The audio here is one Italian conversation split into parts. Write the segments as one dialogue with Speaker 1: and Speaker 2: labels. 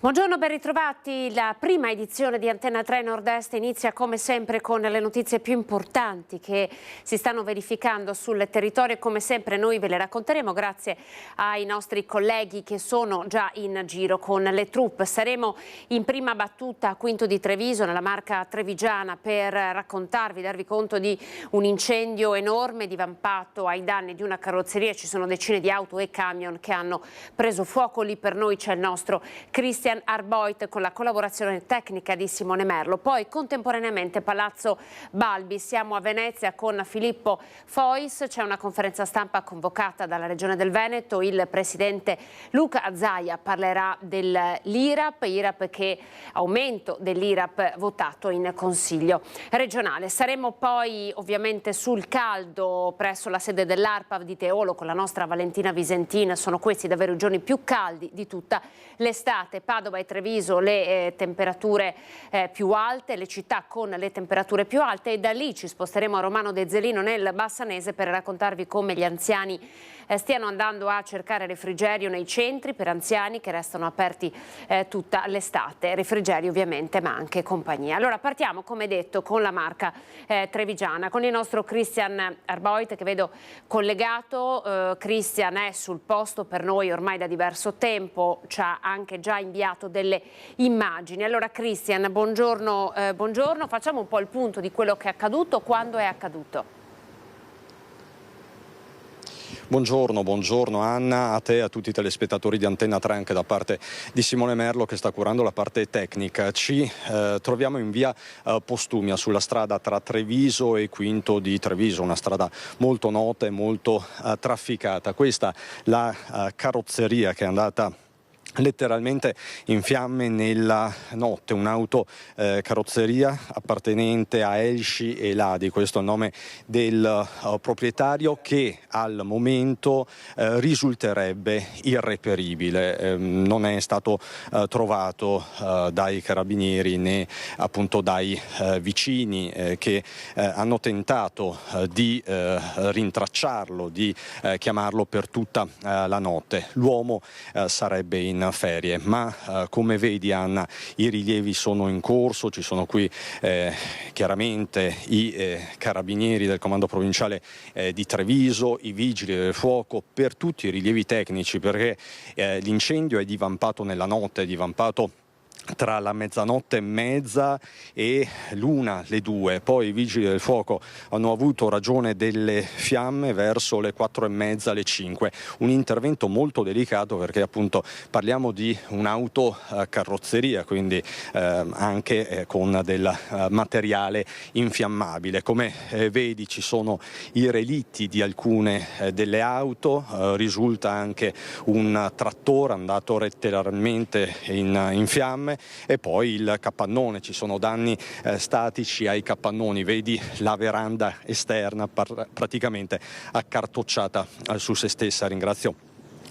Speaker 1: Buongiorno, ben ritrovati. La prima edizione di Antenna 3 Nord-Est inizia come sempre con le notizie più importanti che si stanno verificando sul territorio e come sempre noi ve le racconteremo grazie ai nostri colleghi che sono già in giro con le truppe. Saremo in prima battuta a Quinto di Treviso, nella Marca trevigiana, per raccontarvi, darvi conto di un incendio enorme divampato ai danni di una carrozzeria. Ci sono decine di auto e camion che hanno preso fuoco. Lì per noi c'è il nostro Christian Arboit con la collaborazione tecnica di Simone Merlo. Poi contemporaneamente Palazzo Balbi, siamo a Venezia con Filippo Fois, c'è una conferenza stampa convocata dalla Regione del Veneto, il presidente Luca Zaia parlerà dell'IRAP, che aumento dell'IRAP votato in Consiglio regionale. Saremo poi ovviamente sul caldo presso la sede dell'ARPAV di Teolo con la nostra Valentina Visentin. Sono questi davvero i giorni più caldi di tutta l'estate. Padova e Treviso le temperature più alte, le città con le temperature più alte, e da lì ci sposteremo a Romano de Zelino nel Bassanese per raccontarvi come gli anziani stiano andando a cercare refrigerio nei centri per anziani che restano aperti tutta l'estate, refrigerio ovviamente ma anche compagnia. Allora partiamo come detto con la Marca trevigiana, con il nostro Christian Arboit che vedo collegato. Christian è sul posto per noi ormai da diverso tempo, ci ha anche già inviato delle immagini. Allora Christian, buongiorno, buongiorno, facciamo un po' il punto di quello che è accaduto, quando è accaduto.
Speaker 2: Buongiorno Anna, a te e a tutti i telespettatori di Antenna 3 anche da parte di Simone Merlo che sta curando la parte tecnica. Ci troviamo in via Postumia sulla strada tra Treviso e Quinto di Treviso, una strada molto nota e molto trafficata. Questa la carrozzeria che è andata letteralmente in fiamme nella notte, un'auto carrozzeria appartenente a Elci e Ladi, questo è il nome del proprietario, che al momento risulterebbe irreperibile. Non è stato trovato dai carabinieri né appunto dai vicini che hanno tentato di rintracciarlo, di chiamarlo per tutta la notte. L'uomo sarebbe in ferie, ma come vedi Anna, i rilievi sono in corso, ci sono qui chiaramente i carabinieri del comando provinciale di Treviso, i vigili del fuoco per tutti i rilievi tecnici, perché l'incendio è divampato nella notte, è divampato tra la mezzanotte e mezza e l'una, le due. Poi i vigili del fuoco hanno avuto ragione delle fiamme verso le 4:30, le 5. Un intervento molto delicato perché appunto parliamo di un'auto carrozzeria, quindi anche con del materiale infiammabile. Come vedi ci sono i relitti di alcune delle auto, risulta anche un trattore andato letteralmente in fiamme, e poi il capannone, ci sono danni statici ai capannoni, vedi la veranda esterna praticamente accartocciata su se stessa. Ringrazio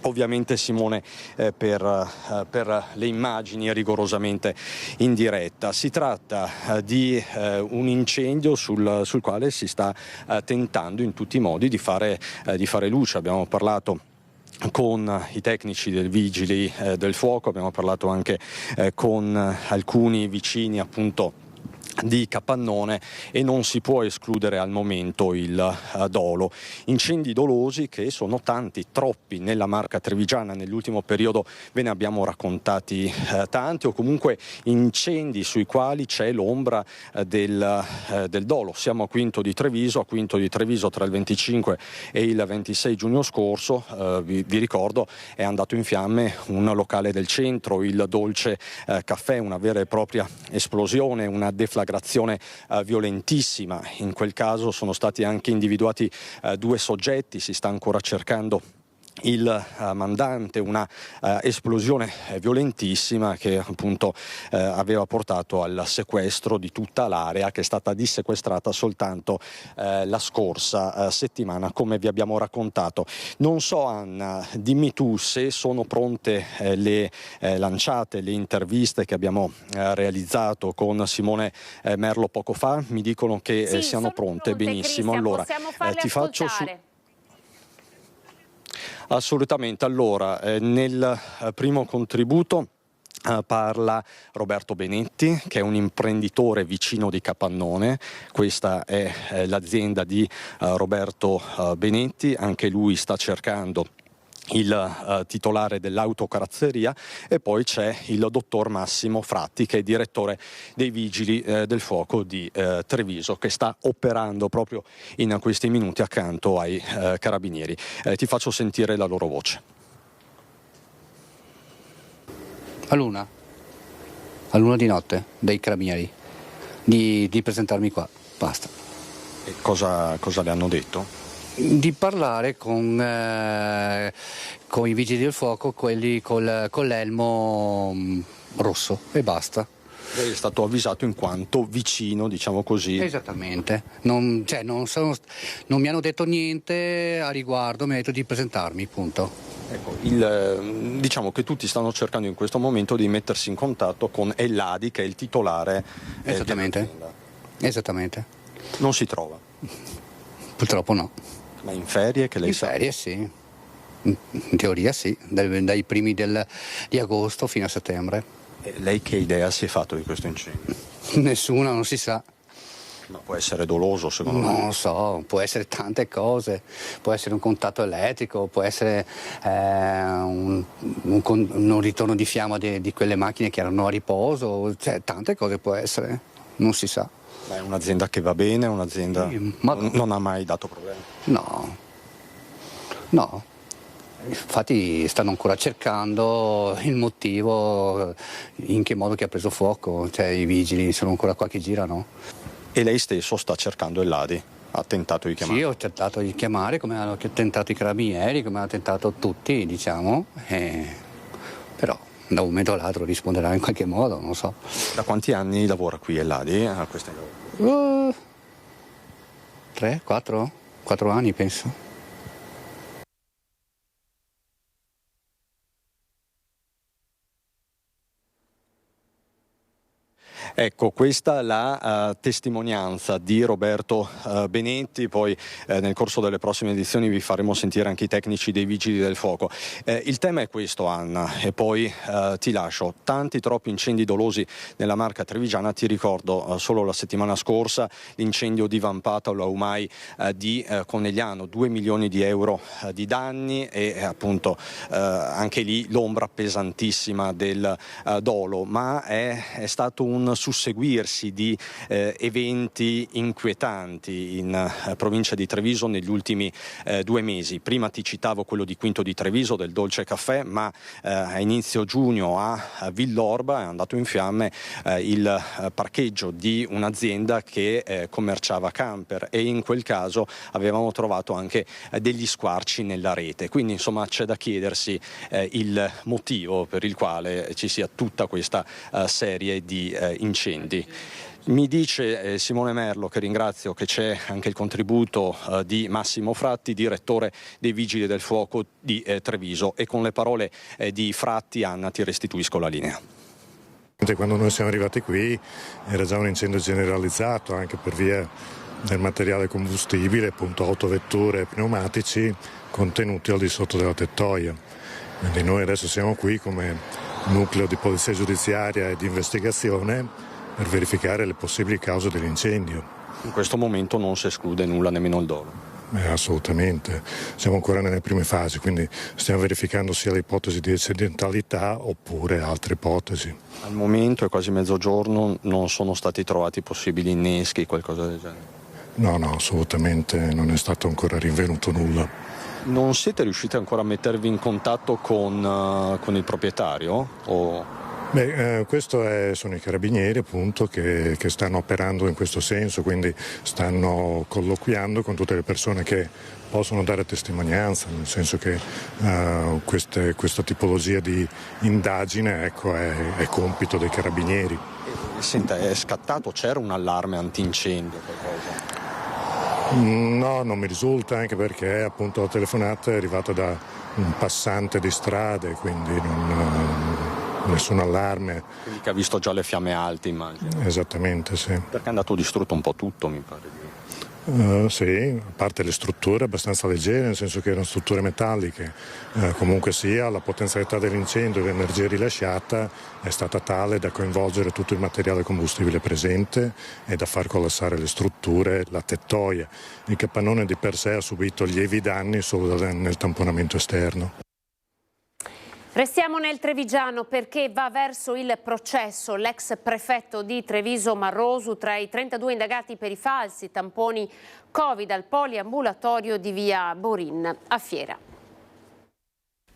Speaker 2: ovviamente Simone per le immagini rigorosamente in diretta. Si tratta di un incendio sul quale si sta tentando in tutti i modi di fare luce. Abbiamo parlato con i tecnici del vigili del fuoco, abbiamo parlato anche con alcuni vicini appunto di capannone e non si può escludere al momento il dolo. Incendi dolosi che sono tanti, troppi nella Marca trevigiana nell'ultimo periodo, ve ne abbiamo raccontati tanti, o comunque incendi sui quali c'è l'ombra del dolo. Siamo a Quinto di Treviso tra il 25 e il 26 giugno scorso, vi ricordo, è andato in fiamme un locale del centro, il Dolce Caffè, una vera e propria esplosione, una deflagrazione violentissima. In quel caso sono stati anche individuati due soggetti, si sta ancora cercando il mandante, una esplosione violentissima che appunto aveva portato al sequestro di tutta l'area, che è stata dissequestrata soltanto la scorsa settimana, come vi abbiamo raccontato. Non so Anna, dimmi tu se sono pronte le lanciate, le interviste che abbiamo realizzato con Simone Merlo poco fa. Mi dicono che
Speaker 1: sì,
Speaker 2: siano pronte. Benissimo,
Speaker 1: Cristian,
Speaker 2: allora
Speaker 1: possiamo farle
Speaker 2: ti faccio
Speaker 1: ascoltare.
Speaker 2: Assolutamente, allora nel primo contributo parla Roberto Benetti, che è un imprenditore vicino di Capannone. Questa è l'azienda di Roberto Benetti, anche lui sta cercando il titolare dell'autocarrozzeria, e poi c'è il dottor Massimo Fratti, che è direttore dei Vigili del Fuoco di Treviso, che sta operando proprio in questi minuti accanto ai carabinieri. Ti faccio sentire la loro voce.
Speaker 3: A luna di notte dei carabinieri di presentarmi qua, basta.
Speaker 2: E cosa le hanno detto?
Speaker 3: Di parlare con i vigili del fuoco, quelli con l'elmo rosso, e basta.
Speaker 2: Lei è stato avvisato in quanto vicino, diciamo così.
Speaker 3: Esattamente, non mi hanno detto niente a riguardo, mi hanno detto di presentarmi, punto.
Speaker 2: Ecco, diciamo che tutti stanno cercando in questo momento di mettersi in contatto con Elladi, che è il titolare.
Speaker 3: Esattamente.
Speaker 2: Non si trova.
Speaker 3: Purtroppo no.
Speaker 2: Ma in ferie, che lei sa?
Speaker 3: In ferie sì, in teoria sì, dai primi di agosto fino a settembre.
Speaker 2: E lei che idea si è fatto di questo incendio?
Speaker 3: Nessuna, non si sa.
Speaker 2: Ma può essere doloso, secondo me?
Speaker 3: Non lo so, può essere tante cose, può essere un contatto elettrico, può essere un ritorno di fiamma di quelle macchine che erano a riposo, cioè tante cose può essere, non si sa.
Speaker 2: È un'azienda che va bene, un'azienda non ha mai dato problemi?
Speaker 3: No, infatti stanno ancora cercando il motivo, in che modo che ha preso fuoco, cioè i vigili sono ancora qua che girano.
Speaker 2: E lei stesso sta cercando Elladi? Ha tentato di chiamare?
Speaker 3: Sì, ho tentato di chiamare, come hanno tentato i carabinieri, come hanno tentato tutti, diciamo, però da un momento all'altro risponderà in qualche modo, non so.
Speaker 2: Da quanti anni lavora qui Elladi a queste?
Speaker 3: 3, 4 anni penso.
Speaker 2: Ecco, questa è la testimonianza di Roberto Benetti, poi nel corso delle prossime edizioni vi faremo sentire anche i tecnici dei Vigili del Fuoco. Il tema è questo, Anna, e poi ti lascio. Tanti troppi incendi dolosi nella Marca trevigiana. Ti ricordo solo la settimana scorsa l'incendio divampato all'Aumai di Conegliano, 2 milioni di euro di danni, e appunto anche lì l'ombra pesantissima del dolo, ma è stato un susseguirsi di eventi inquietanti in provincia di Treviso negli ultimi 2 mesi. Prima ti citavo quello di Quinto di Treviso, del Dolce Caffè, ma a inizio giugno a Villorba è andato in fiamme il parcheggio di un'azienda che commerciava camper, e in quel caso avevamo trovato anche degli squarci nella rete. Quindi insomma c'è da chiedersi il motivo per il quale ci sia tutta questa serie di incendi. Mi dice Simone Merlo, che ringrazio, che c'è anche il contributo di Massimo Fratti, direttore dei Vigili del Fuoco di Treviso, e con le parole di Fratti, Anna, ti restituisco la linea.
Speaker 4: Quando noi siamo arrivati qui era già un incendio generalizzato, anche per via del materiale combustibile, appunto autovetture e pneumatici contenuti al di sotto della tettoia. Quindi noi adesso siamo qui come nucleo di polizia giudiziaria e di investigazione per verificare le possibili cause dell'incendio.
Speaker 2: In questo momento non si esclude nulla, nemmeno il dolo?
Speaker 4: Assolutamente, siamo ancora nelle prime fasi, quindi stiamo verificando sia l'ipotesi di accidentalità oppure altre ipotesi.
Speaker 2: Al momento è quasi mezzogiorno, non sono stati trovati possibili inneschi, qualcosa del genere?
Speaker 4: No, assolutamente non è stato ancora rinvenuto nulla.
Speaker 2: Non siete riusciti ancora a mettervi in contatto con il proprietario?
Speaker 4: Sono i carabinieri appunto che stanno operando in questo senso, quindi stanno colloquiando con tutte le persone che possono dare testimonianza, nel senso che questa tipologia di indagine è compito dei carabinieri.
Speaker 2: Senta, è scattato, c'era un allarme antincendio, qualcosa?
Speaker 4: No, non mi risulta, anche perché appunto la telefonata è arrivata da un passante di strade, quindi nessun allarme.
Speaker 2: Quindi che ha visto già le fiamme alte, immagino.
Speaker 4: Esattamente, sì.
Speaker 2: Perché è andato distrutto un po' tutto, mi pare.
Speaker 4: Sì, a parte le strutture abbastanza leggere, nel senso che erano strutture metalliche, comunque sia la potenzialità dell'incendio e l'energia rilasciata è stata tale da coinvolgere tutto il materiale combustibile presente e da far collassare le strutture, la tettoia. Il capannone di per sé ha subito lievi danni solo nel tamponamento esterno.
Speaker 1: Restiamo nel Trevigiano perché va verso il processo l'ex prefetto di Treviso Marrosu tra i 32 indagati per i falsi tamponi Covid al poliambulatorio di via Borin a Fiera.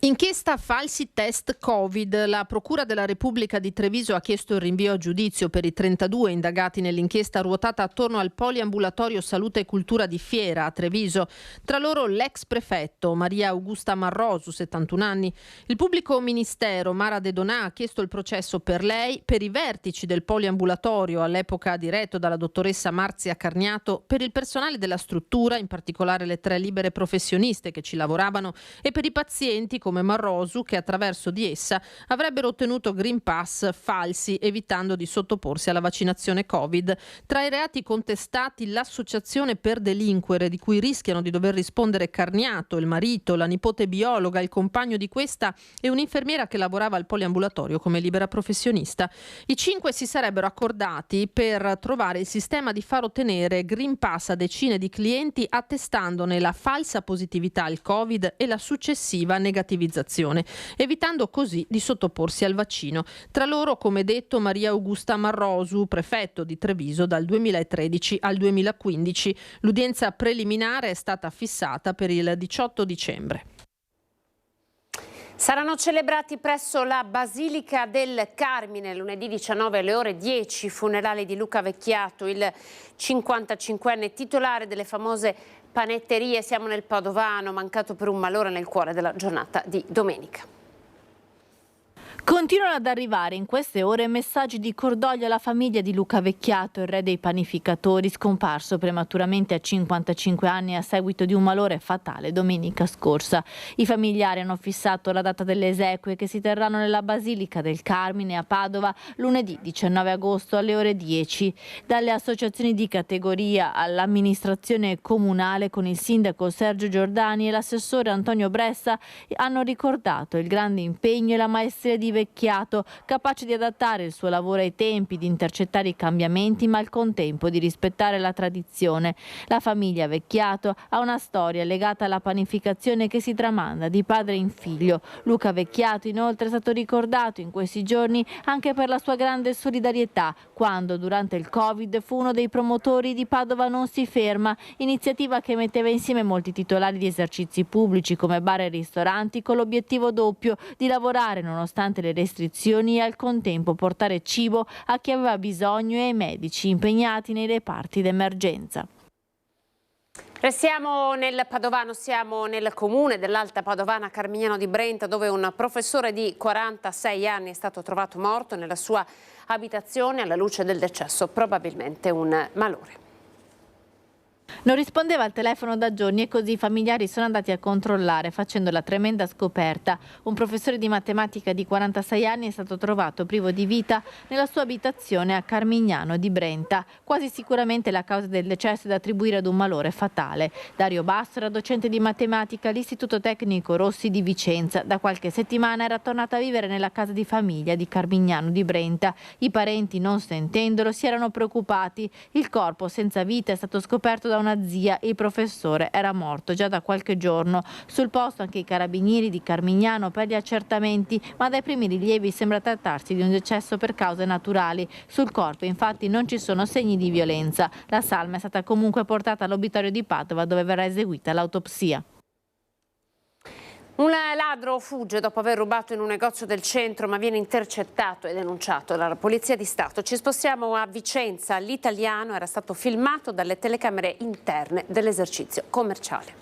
Speaker 5: Inchiesta falsi test Covid. La Procura della Repubblica di Treviso ha chiesto il rinvio a giudizio per i 32 indagati nell'inchiesta ruotata attorno al poliambulatorio Salute e Cultura di Fiera a Treviso. Tra loro l'ex prefetto Maria Augusta Marrosu, 71 anni. Il pubblico ministero Mara De Donà ha chiesto il processo per lei, per i vertici del poliambulatorio all'epoca diretto dalla dottoressa Marzia Carniato, per il personale della struttura, in particolare le 3 libere professioniste che ci lavoravano, e per i pazienti come Marrosu, che attraverso di essa avrebbero ottenuto Green Pass falsi, evitando di sottoporsi alla vaccinazione Covid. Tra i reati contestati l'associazione per delinquere, di cui rischiano di dover rispondere Carniato, il marito, la nipote biologa, il compagno di questa e un'infermiera che lavorava al poliambulatorio come libera professionista. I 5 si sarebbero accordati per trovare il sistema di far ottenere Green Pass a decine di clienti, attestandone la falsa positività al Covid e la successiva negatività, evitando così di sottoporsi al vaccino. Tra loro, come detto, Maria Augusta Marrosu, prefetto di Treviso dal 2013 al 2015. L'udienza preliminare è stata fissata per il 18 dicembre.
Speaker 1: Saranno celebrati presso la Basilica del Carmine lunedì 19 alle ore 10 funerali di Luca Vecchiato, il 55enne titolare delle famose panetterie. Siamo nel Padovano, mancato per un malore nel cuore della giornata di domenica.
Speaker 6: Continuano ad arrivare in queste ore messaggi di cordoglio alla famiglia di Luca Vecchiato, il re dei panificatori, scomparso prematuramente a 55 anni a seguito di un malore fatale domenica scorsa. I familiari hanno fissato la data delle esequie che si terranno nella Basilica del Carmine a Padova lunedì 19 agosto alle ore 10. Dalle associazioni di categoria all'amministrazione comunale con il sindaco Sergio Giordani e l'assessore Antonio Bressa hanno ricordato il grande impegno e la maestria di Vecchiato, capace di adattare il suo lavoro ai tempi, di intercettare i cambiamenti, ma al contempo di rispettare la tradizione. La famiglia Vecchiato ha una storia legata alla panificazione che si tramanda di padre in figlio. Luca Vecchiato inoltre è stato ricordato in questi giorni anche per la sua grande solidarietà, quando durante il Covid fu uno dei promotori di Padova Non si ferma, iniziativa che metteva insieme molti titolari di esercizi pubblici come bar e ristoranti con l'obiettivo doppio di lavorare nonostante le restrizioni e al contempo portare cibo a chi aveva bisogno e ai medici impegnati nei reparti d'emergenza.
Speaker 1: Restiamo nel Padovano, siamo nel comune dell'Alta Padovana Carmignano di Brenta, dove un professore di 46 anni è stato trovato morto nella sua abitazione alla luce del decesso, probabilmente un malore.
Speaker 6: Non rispondeva al telefono da giorni e così i familiari sono andati a controllare facendo la tremenda scoperta. Un professore di matematica di 46 anni è stato trovato privo di vita nella sua abitazione a Carmignano di Brenta. Quasi sicuramente la causa del decesso è da attribuire ad un malore fatale. Dario Basso era docente di matematica all'Istituto Tecnico Rossi di Vicenza. Da qualche settimana era tornato a vivere nella casa di famiglia di Carmignano di Brenta. I parenti, non sentendolo, si erano preoccupati. Il corpo senza vita è stato scoperto da una zia. Il professore era morto già da qualche giorno. Sul posto anche i carabinieri di Carmignano per gli accertamenti, ma dai primi rilievi sembra trattarsi di un decesso per cause naturali. Sul corpo infatti non ci sono segni di violenza. La salma è stata comunque portata all'obitorio di Padova, dove verrà eseguita l'autopsia.
Speaker 1: Un ladro fugge dopo aver rubato in un negozio del centro, ma viene intercettato e denunciato dalla Polizia di Stato. Ci spostiamo a Vicenza. L'italiano era stato filmato dalle telecamere interne dell'esercizio commerciale.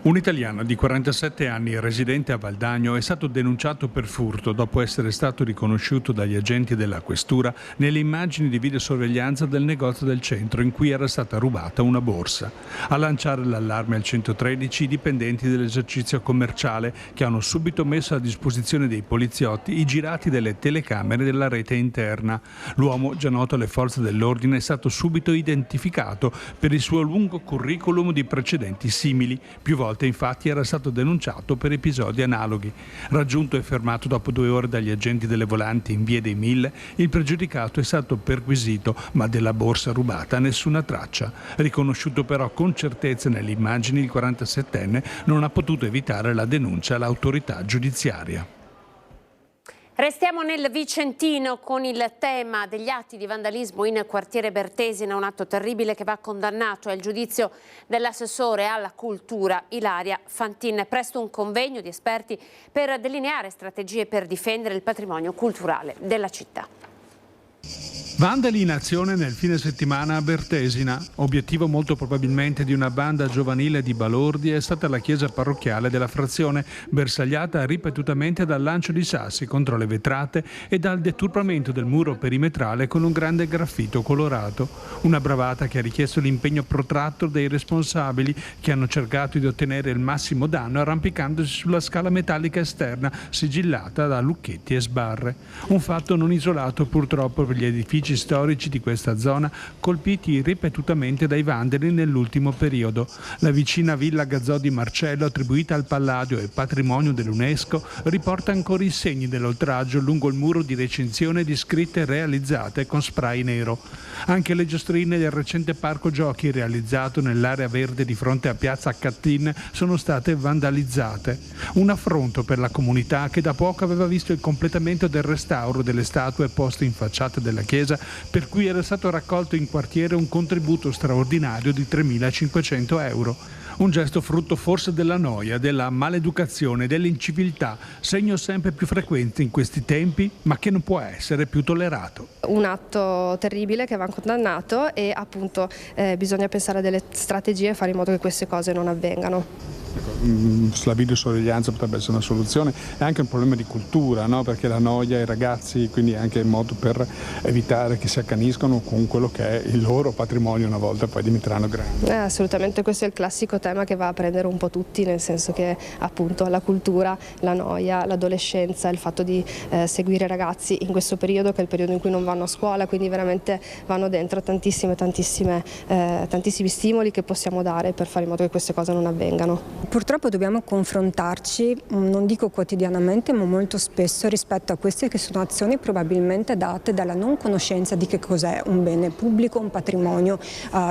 Speaker 7: Un italiano di 47 anni residente a Valdagno è stato denunciato per furto dopo essere stato riconosciuto dagli agenti della questura nelle immagini di videosorveglianza del negozio del centro in cui era stata rubata una borsa. A lanciare l'allarme al 113 i dipendenti dell'esercizio commerciale che hanno subito messo a disposizione dei poliziotti i girati delle telecamere della rete interna. L'uomo, già noto alle forze dell'ordine, è stato subito identificato per il suo lungo curriculum di precedenti simili. Più volte infatti era stato denunciato per episodi analoghi. Raggiunto e fermato dopo 2 ore dagli agenti delle volanti in via dei Mille, il pregiudicato è stato perquisito, ma della borsa rubata nessuna traccia. Riconosciuto però con certezza nelle immagini, il 47enne non ha potuto evitare la denuncia all'autorità giudiziaria.
Speaker 1: Restiamo nel Vicentino con il tema degli atti di vandalismo in quartiere Bertesina, un atto terribile che va condannato. È il giudizio dell'assessore alla cultura Ilaria Fantin. Presto un convegno di esperti per delineare strategie per difendere il patrimonio culturale della città.
Speaker 7: Vandali in azione nel fine settimana a Bertesina. Obiettivo molto probabilmente di una banda giovanile di balordi è stata la chiesa parrocchiale della frazione, bersagliata ripetutamente dal lancio di sassi contro le vetrate e dal deturpamento del muro perimetrale con un grande graffito colorato. Una bravata che ha richiesto l'impegno protratto dei responsabili, che hanno cercato di ottenere il massimo danno arrampicandosi sulla scala metallica esterna sigillata da lucchetti e sbarre. Un fatto non isolato purtroppo per gli edifici storici di questa zona, colpiti ripetutamente dai vandali nell'ultimo periodo. La vicina Villa Gazzò di Marcello, attribuita al Palladio e patrimonio dell'UNESCO, riporta ancora i segni dell'oltraggio lungo il muro di recinzione di scritte realizzate con spray nero. Anche le giostrine del recente parco giochi realizzato nell'area verde di fronte a piazza Cattin sono state vandalizzate. Un affronto per la comunità che da poco aveva visto il completamento del restauro delle statue poste in facciata della chiesa, per cui era stato raccolto in quartiere un contributo straordinario di 3.500 euro. Un gesto frutto forse della noia, della maleducazione, dell'inciviltà, segno sempre più frequente in questi tempi, ma che non può essere più tollerato.
Speaker 8: Un atto terribile che va condannato e appunto bisogna pensare a delle strategie e fare in modo che queste cose non avvengano.
Speaker 7: La videosorveglianza potrebbe essere una soluzione, è anche un problema di cultura, no? Perché la noia ai ragazzi, quindi è anche un modo per evitare che si accaniscono con quello che è il loro patrimonio una volta poi diventeranno grandi.
Speaker 8: Assolutamente, questo è il classico tema che va a prendere un po' tutti, nel senso che appunto la cultura, la noia, l'adolescenza, il fatto di seguire i ragazzi in questo periodo che è il periodo in cui non vanno a scuola, quindi veramente vanno dentro tantissimi stimoli che possiamo dare per fare in modo che queste cose non avvengano.
Speaker 9: Purtroppo dobbiamo confrontarci, non dico quotidianamente, ma molto spesso rispetto a queste che sono azioni probabilmente date dalla non conoscenza di che cos'è un bene pubblico, un patrimonio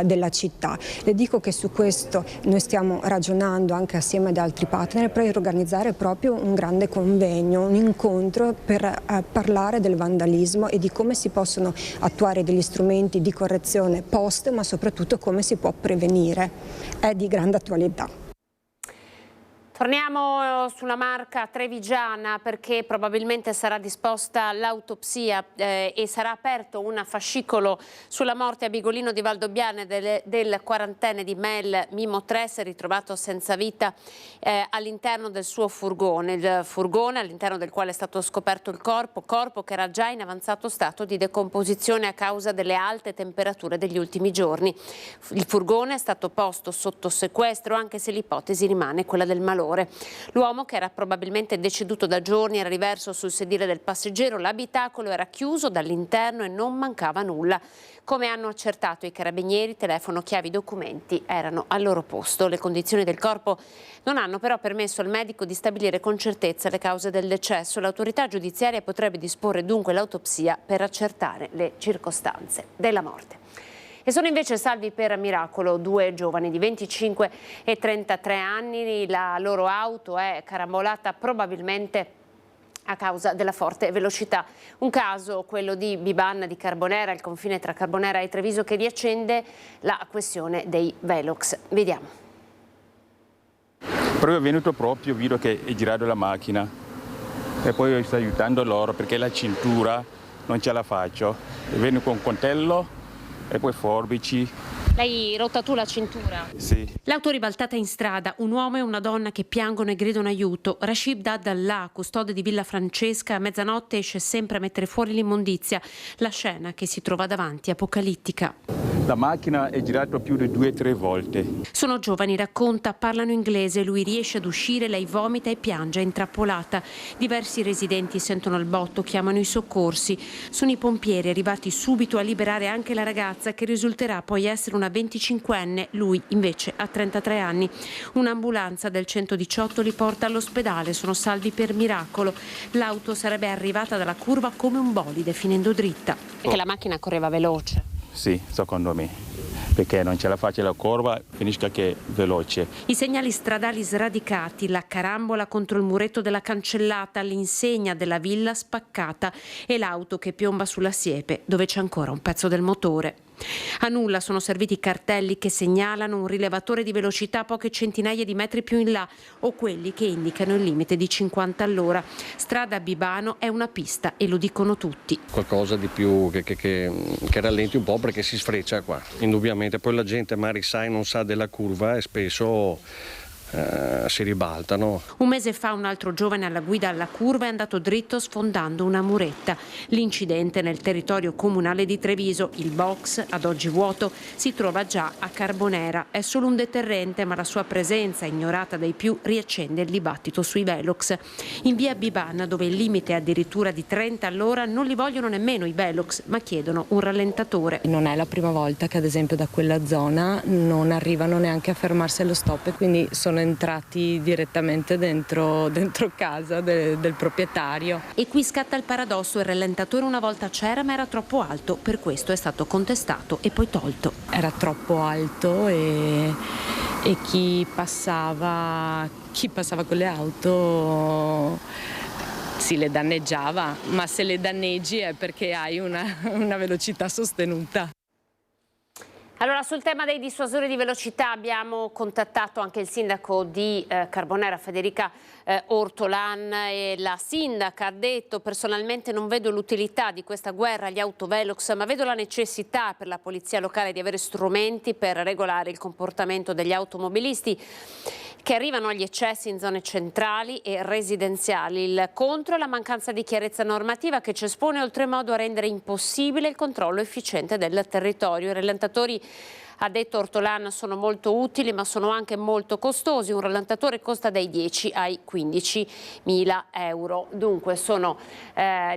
Speaker 9: della città. Le dico che su questo noi stiamo ragionando anche assieme ad altri partner per organizzare proprio un grande convegno, un incontro per parlare del vandalismo e di come si possono attuare degli strumenti di correzione post, ma soprattutto come si può prevenire. È di grande attualità.
Speaker 1: Torniamo sulla Marca trevigiana perché probabilmente sarà disposta l'autopsia e sarà aperto un fascicolo sulla morte a Bigolino di Valdobbiadene del quarantenne di Mel Mimo Tres, ritrovato senza vita all'interno del suo furgone. Il furgone all'interno del quale è stato scoperto il corpo che era già in avanzato stato di decomposizione a causa delle alte temperature degli ultimi giorni. Il furgone è stato posto sotto sequestro, anche se l'ipotesi rimane quella del malore. L'uomo, che era probabilmente deceduto da giorni, era riverso sul sedile del passeggero, l'abitacolo era chiuso dall'interno e non mancava nulla. Come hanno accertato i carabinieri, telefono, chiavi, documenti erano al loro posto. Le condizioni del corpo non hanno però permesso al medico di stabilire con certezza le cause del decesso. L'autorità giudiziaria potrebbe disporre dunque l'autopsia per accertare le circostanze della morte. E sono invece salvi per miracolo 2 giovani di 25 e 33 anni. La loro auto è carambolata probabilmente a causa della forte velocità. Un caso, quello di Biban di Carbonera, il confine tra Carbonera e Treviso, che riaccende la questione dei velox. Vediamo.
Speaker 10: Però è venuto proprio, vedo che è girato la macchina e poi sto aiutando loro perché la cintura non ce la faccio. Vengo con coltello e poi forbici
Speaker 1: L'hai rotta tu la cintura?
Speaker 10: Sì.
Speaker 1: L'auto ribaltata in strada, un uomo e una donna che piangono e gridano aiuto. Rashid Abdallah, custode di Villa Francesca, a mezzanotte esce sempre a mettere fuori l'immondizia. La scena che si trova davanti, apocalittica.
Speaker 10: La macchina è girata più di 2-3 volte.
Speaker 1: Sono giovani, racconta, parlano inglese, lui riesce ad uscire, lei vomita e piange, è intrappolata. Diversi residenti sentono il botto, chiamano i soccorsi. Sono i pompieri arrivati subito a liberare anche la ragazza, che risulterà poi essere una 25enne, lui invece ha 33 anni. Un'ambulanza del 118 li porta all'ospedale, sono salvi per miracolo. L'auto sarebbe arrivata dalla curva come un bolide, finendo dritta. Perché la macchina correva veloce.
Speaker 10: Sì, secondo me, perché non ce la faccia la curva, finisca che è veloce.
Speaker 1: I segnali stradali sradicati, la carambola contro il muretto della cancellata, l'insegna della villa spaccata e l'auto che piomba sulla siepe, dove c'è ancora un pezzo del motore. A nulla sono serviti cartelli che segnalano un rilevatore di velocità poche centinaia di metri più in là o quelli che indicano il limite di 50 all'ora. Strada Bibano è una pista e lo dicono tutti.
Speaker 11: Qualcosa di più che rallenti un po' perché si sfreccia qua, indubbiamente. Poi la gente magari sa e non sa della curva e spesso si ribaltano.
Speaker 1: Un mese fa un altro giovane alla guida alla curva è andato dritto sfondando una muretta. L'incidente nel territorio comunale di Treviso. Il box, ad oggi vuoto, si trova già a Carbonera. È solo un deterrente, ma la sua presenza, ignorata dai più, riaccende il dibattito sui velox. In via Bibana, dove il limite è addirittura di 30 all'ora, non li vogliono nemmeno i velox, ma chiedono un rallentatore.
Speaker 12: Non è la prima volta che ad esempio da quella zona non arrivano neanche a fermarsi allo stop e quindi sono entrati direttamente dentro casa del proprietario.
Speaker 1: E qui scatta il paradosso, il rallentatore una volta c'era ma era troppo alto, per questo è stato contestato e poi tolto.
Speaker 12: Era troppo alto e chi passava con le auto si le danneggiava, ma se le danneggi è perché hai una velocità sostenuta.
Speaker 1: Allora, sul tema dei dissuasori di velocità abbiamo contattato anche il sindaco di Carbonera, Federica Ortolan, e la sindaca ha detto: personalmente non vedo l'utilità di questa guerra agli autovelox, ma vedo la necessità per la polizia locale di avere strumenti per regolare il comportamento degli automobilisti che arrivano agli eccessi in zone centrali e residenziali. Il contro è la mancanza di chiarezza normativa che ci espone oltremodo a rendere impossibile il controllo efficiente del territorio. I rallentatori, ha detto Ortolan, sono molto utili ma sono anche molto costosi. Un rallentatore costa dai 10 ai 15.000 euro. Dunque sono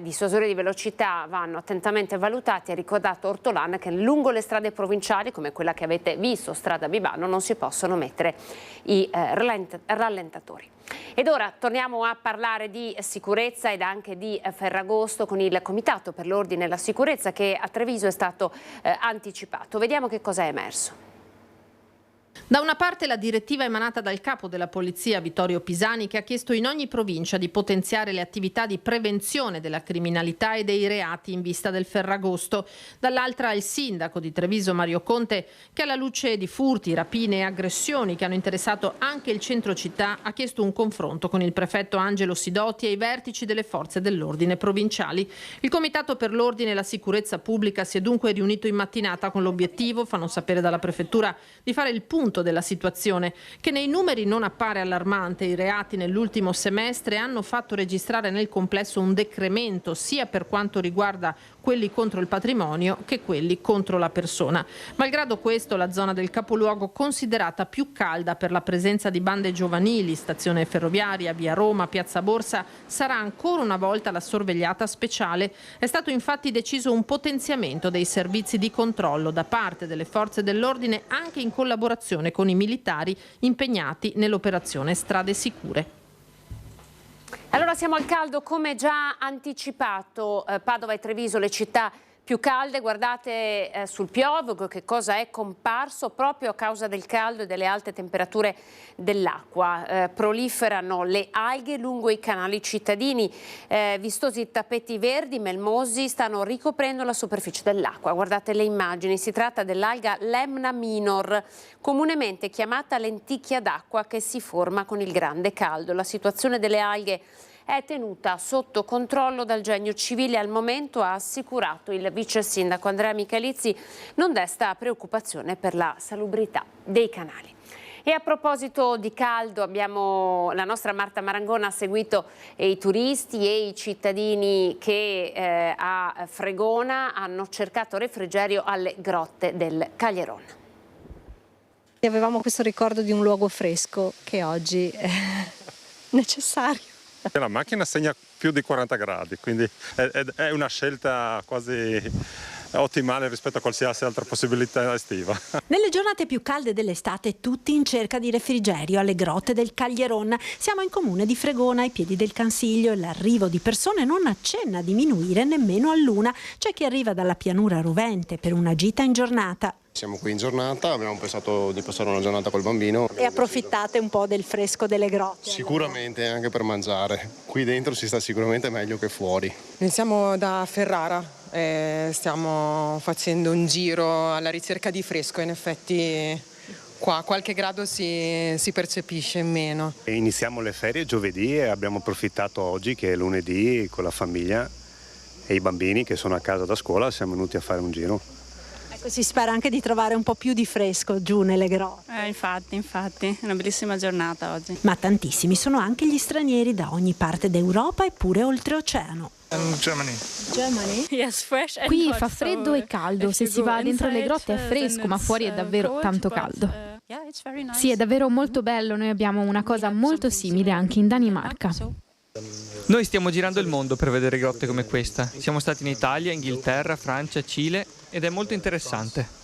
Speaker 1: dissuasori di velocità, vanno attentamente valutati. Ha ricordato Ortolan che lungo le strade provinciali come quella che avete visto, strada Bibano, non si possono mettere i rallentatori. Ed ora torniamo a parlare di sicurezza ed anche di Ferragosto con il Comitato per l'Ordine e la Sicurezza che a Treviso è stato anticipato. Vediamo che cosa è emerso.
Speaker 5: Da una parte la direttiva emanata dal capo della polizia Vittorio Pisani, che ha chiesto in ogni provincia di potenziare le attività di prevenzione della criminalità e dei reati in vista del Ferragosto. Dall'altra il sindaco di Treviso Mario Conte, che alla luce di furti, rapine e aggressioni che hanno interessato anche il centro città ha chiesto un confronto con il prefetto Angelo Sidoti e i vertici delle forze dell'ordine provinciali. Il Comitato per l'Ordine e la Sicurezza Pubblica si è dunque riunito in mattinata con l'obiettivo, fanno sapere dalla prefettura, di fare il punto della situazione, che nei numeri non appare allarmante. I reati nell'ultimo semestre hanno fatto registrare nel complesso un decremento sia per quanto riguarda quelli contro il patrimonio che quelli contro la persona. Malgrado questo, la zona del capoluogo, considerata più calda per la presenza di bande giovanili, stazione ferroviaria, via Roma, piazza Borsa, sarà ancora una volta la sorvegliata speciale. È stato infatti deciso un potenziamento dei servizi di controllo da parte delle forze dell'ordine anche in collaborazione con i militari impegnati nell'operazione Strade Sicure.
Speaker 1: Allora siamo al caldo, come già anticipato, Padova e Treviso le città più calde. Guardate sul Piove che cosa è comparso proprio a causa del caldo e delle alte temperature dell'acqua. Proliferano le alghe lungo i canali cittadini, vistosi tappeti verdi melmosi stanno ricoprendo la superficie dell'acqua. Guardate le immagini, si tratta dell'alga Lemna minor, comunemente chiamata lenticchia d'acqua, che si forma con il grande caldo. La situazione delle alghe è tenuta sotto controllo dal Genio Civile. Al momento, ha assicurato il vice sindaco Andrea Michalizzi, non desta preoccupazione per la salubrità dei canali. E a proposito di caldo, la nostra Marta Marangona ha seguito i turisti e i cittadini che a Fregona hanno cercato refrigerio alle grotte del Caglieron.
Speaker 13: Avevamo questo ricordo di un luogo fresco che oggi è necessario.
Speaker 14: La macchina segna più di 40 gradi, quindi è una scelta quasi ottimale rispetto a qualsiasi altra possibilità estiva.
Speaker 15: Nelle giornate più calde dell'estate, tutti in cerca di refrigerio alle grotte del Caglieron. Siamo in comune di Fregona, ai piedi del Cansiglio, e l'arrivo di persone non accenna a diminuire nemmeno a luna. C'è chi arriva dalla pianura rovente per una gita in giornata.
Speaker 16: Siamo qui in giornata, abbiamo pensato di passare una giornata col bambino.
Speaker 13: E approfittate un po' del fresco delle grotte?
Speaker 16: Sicuramente, anche per mangiare. Qui dentro si sta sicuramente meglio che fuori.
Speaker 17: Siamo da Ferrara. Stiamo facendo un giro alla ricerca di fresco, in effetti qua qualche grado si percepisce meno.
Speaker 18: Iniziamo le ferie giovedì e abbiamo approfittato oggi, che è lunedì, con la famiglia e i bambini che sono a casa da scuola, siamo venuti a fare un giro.
Speaker 15: Ecco, si spera anche di trovare un po' più di fresco giù nelle grotte.
Speaker 19: Infatti, è una bellissima giornata oggi.
Speaker 15: Ma tantissimi sono anche gli stranieri da ogni parte d'Europa e pure oltreoceano.
Speaker 20: Qui fa freddo e caldo, se si va dentro le grotte è fresco, ma fuori è davvero tanto caldo. Sì, è davvero molto bello, noi abbiamo una cosa molto simile anche in Danimarca.
Speaker 21: Noi stiamo girando il mondo per vedere grotte come questa. Siamo stati in Italia, Inghilterra, Francia, Cile ed è molto interessante.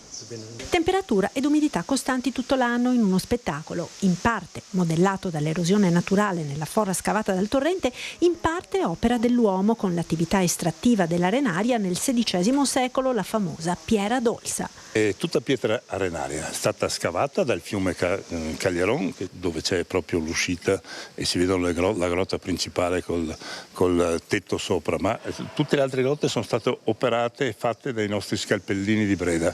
Speaker 15: Temperatura ed umidità costanti tutto l'anno in uno spettacolo, in parte modellato dall'erosione naturale nella fora scavata dal torrente, in parte opera dell'uomo con l'attività estrattiva dell'arenaria nel XVI secolo, la famosa Piera d'Olsa.
Speaker 22: È tutta pietra arenaria, è stata scavata dal fiume Caglieron, dove c'è proprio l'uscita e si vede la grotta principale col tetto sopra, ma tutte le altre grotte sono state operate e fatte dai nostri scalpellini di Breda.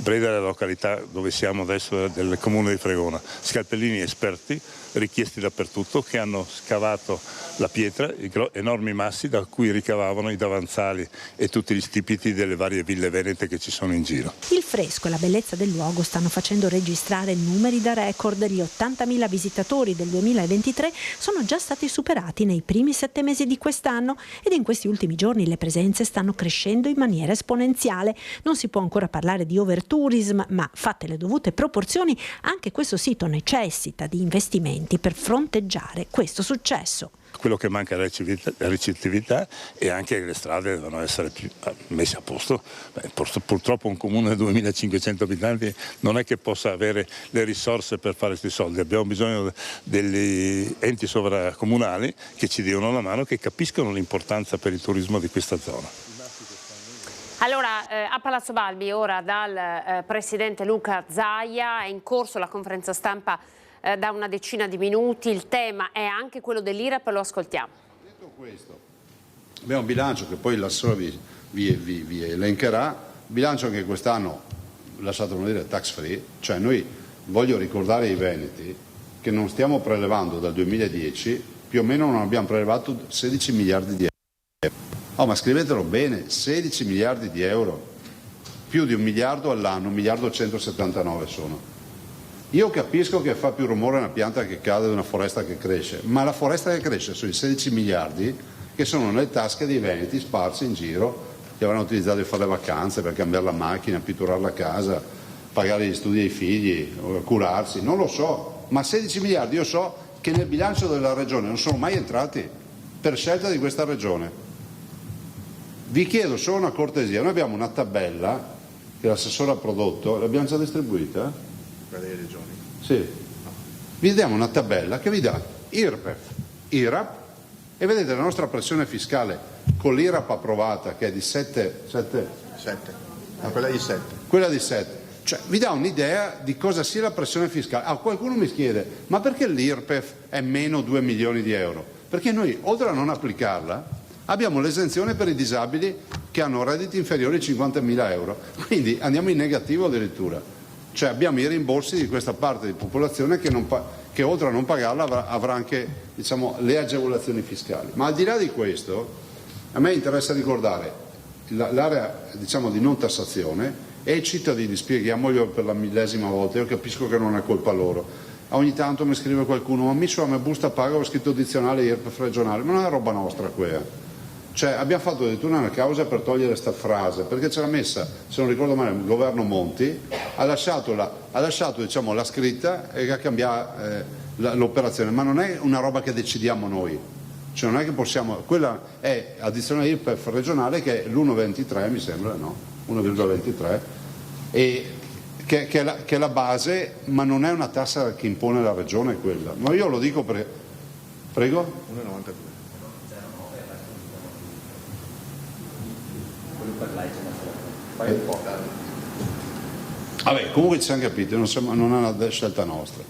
Speaker 22: Breda è la località dove siamo adesso, del comune di Fregona. Scalpellini esperti, richiesti dappertutto, che hanno scavato la pietra, enormi massi da cui ricavavano i davanzali e tutti gli stipiti delle varie ville venete che ci sono in giro.
Speaker 15: Il fresco e la bellezza del luogo stanno facendo registrare numeri da record. Gli 80.000 visitatori del 2023 sono già stati superati nei primi 7 mesi di quest'anno ed in questi ultimi giorni le presenze stanno crescendo in maniera esponenziale. Non si può ancora parlare di overtourism, ma fatte le dovute proporzioni, anche questo sito necessita di investimenti per fronteggiare questo successo.
Speaker 22: Quello che manca è la ricettività e anche le strade devono essere più messe a posto. Purtroppo un comune di 2.500 abitanti non è che possa avere le risorse per fare questi soldi. Abbiamo bisogno degli enti sovracomunali che ci diano la mano, che capiscono l'importanza per il turismo di questa zona.
Speaker 1: Allora, a Palazzo Balbi, ora dal presidente Luca Zaia, è in corso la conferenza stampa da una decina di minuti. Il tema è anche quello dell'IRAP, lo ascoltiamo.
Speaker 23: Detto questo, abbiamo un bilancio che poi l'assessore vi elencherà, bilancio che quest'anno, lasciatemi dire, tax free, cioè noi voglio ricordare ai veneti che non stiamo prelevando dal 2010, più o meno non abbiamo prelevato 16 miliardi di euro. Oh, ma scrivetelo bene, 16 miliardi di euro, più di 1 miliardo all'anno, 1.179 sono. Io capisco che fa più rumore una pianta che cade di una foresta che cresce, ma la foresta che cresce sono i 16 miliardi che sono nelle tasche dei veneti sparsi in giro, che avranno utilizzato per fare le vacanze, per cambiare la macchina, pitturare la casa, pagare gli studi ai figli, curarsi, non lo so, ma 16 miliardi io so che nel bilancio della regione non sono mai entrati per scelta di questa regione. Vi chiedo solo una cortesia, noi abbiamo una tabella che l'assessore ha prodotto, l'abbiamo già distribuita?
Speaker 22: Delle regioni?
Speaker 23: Sì. Vi diamo una tabella che vi dà IRPEF, IRAP e vedete la nostra pressione fiscale con l'IRAP approvata che è di 7.
Speaker 22: No, quella di 7.
Speaker 23: Quella di 7. Cioè vi dà un'idea di cosa sia la pressione fiscale. Qualcuno mi chiede, ma perché l'IRPEF è meno 2 milioni di euro? Perché noi, oltre a non applicarla, abbiamo l'esenzione per i disabili che hanno redditi inferiori ai 50.000 euro. Quindi andiamo in negativo addirittura. Cioè abbiamo i rimborsi di questa parte di popolazione che che oltre a non pagarla avrà anche, diciamo, le agevolazioni fiscali. Ma al di là di questo, a me interessa ricordare l'area, diciamo, di non tassazione, e ai cittadini spieghiamoglielo per la millesima volta. Io capisco che non è colpa loro. Ogni tanto mi scrive qualcuno: ma mi sulla mia busta paga, ho scritto addizionale IRPEF regionale. Ma non è roba nostra quella. Cioè, abbiamo fatto addirittura una causa per togliere questa frase, perché c'era messa, se non ricordo male, il governo Monti ha lasciato diciamo, la scritta e ha cambiato l'operazione, ma non è una roba che decidiamo noi, cioè non è che possiamo, quella è addizionale IRPEF regionale, che è l'1,23 mi sembra, no? 1,23, e che è la base, ma non è una tassa che impone la regione quella. Ma io lo dico perché... Prego? 1,92. Vabbè, comunque ci siamo capiti, non è una scelta nostra.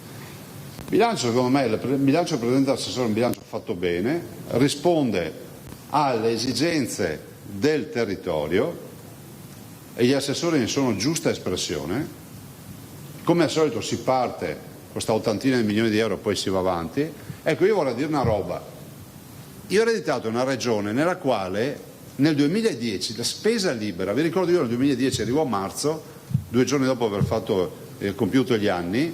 Speaker 23: Bilancio, secondo me, il bilancio presentato dall'assessore è un bilancio fatto bene, risponde alle esigenze del territorio e gli assessori ne sono giusta espressione. Come al solito si parte questa ottantina di milioni di euro, poi si va avanti. Ecco, io vorrei dire una roba. Io ho ereditato una regione nella quale nel 2010 la spesa libera, vi ricordo, io nel 2010 arrivo a marzo, 2 giorni dopo aver compiuto gli anni,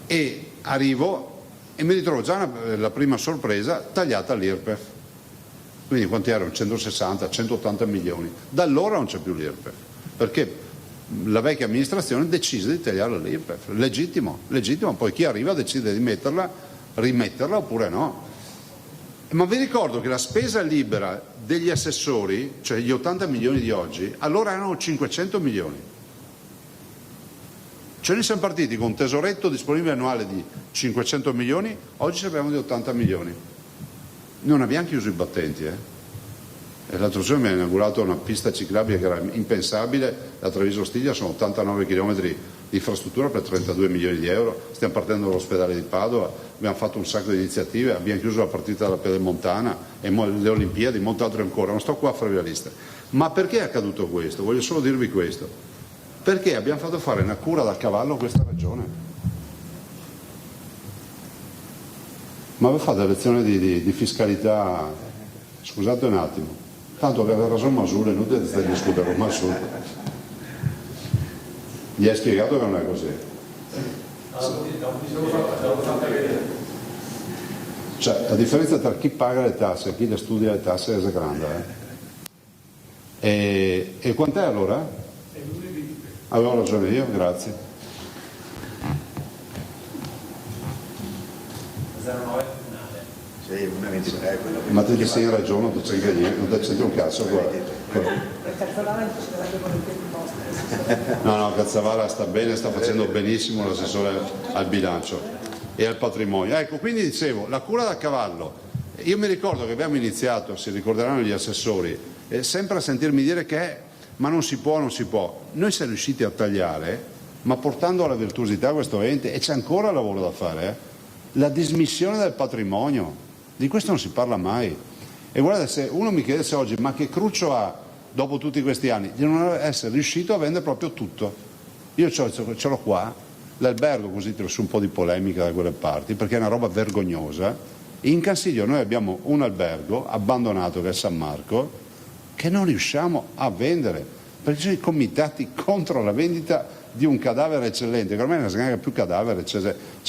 Speaker 23: e arrivo e mi ritrovo già la prima sorpresa, tagliata l'IRPEF. Quindi quanti erano? 160, 180 milioni. Da allora non c'è più l'IRPEF, perché la vecchia amministrazione decise di tagliare l'IRPEF. Legittimo, poi chi arriva decide di rimetterla oppure no. Ma vi ricordo che la spesa libera degli assessori, cioè gli 80 milioni di oggi, allora erano 500 milioni. Cioè noi siamo partiti con un tesoretto disponibile annuale di 500 milioni, oggi sappiamo di 80 milioni. Non abbiamo chiuso i battenti. E l'altro giorno mi ha inaugurato una pista ciclabile che era impensabile, da Treviso Ostiglia sono 89 km di infrastruttura per 32 milioni di euro, stiamo partendo dall'ospedale di Padova, abbiamo fatto un sacco di iniziative, abbiamo chiuso la partita della Pedemontana e le Olimpiadi, molte altre ancora, non sto qua a farvi la lista. Ma perché è accaduto questo? Voglio solo dirvi questo, perché abbiamo fatto fare una cura da cavallo a questa regione. Ma vi fate lezione di fiscalità, scusate un attimo, tanto aveva ragione Masul, è inutile di discutere con Masul. Gli hai spiegato che non è così. Cioè, la differenza tra chi paga le tasse e chi le studia le tasse è grande. E quant'è allora? Avevo ragione io, grazie.
Speaker 2: 09 sì, 1,23
Speaker 23: ma te che sei in ragione, non c'entri un cazzo qua. No, Cazzavara sta bene, sta facendo benissimo l'assessore al bilancio e al patrimonio. Ecco, quindi dicevo, la cura da cavallo. Io mi ricordo che abbiamo iniziato, si ricorderanno gli assessori, sempre a sentirmi dire che ma non si può. Noi siamo riusciti a tagliare, ma portando alla virtuosità questo ente, e c'è ancora lavoro da fare, la dismissione del patrimonio. Di questo non si parla mai. E guardate, se uno mi chiedesse oggi ma che cruccio ha dopo tutti questi anni di non essere riuscito a vendere proprio tutto. Io ce l'ho qua, l'albergo, così tiro su un po' di polemica da quelle parti, perché è una roba vergognosa. In Cansiglio noi abbiamo un albergo abbandonato che è San Marco, che non riusciamo a vendere, perché ci sono i comitati contro la vendita di un cadavere eccellente, che ormai non si chiama più cadavere,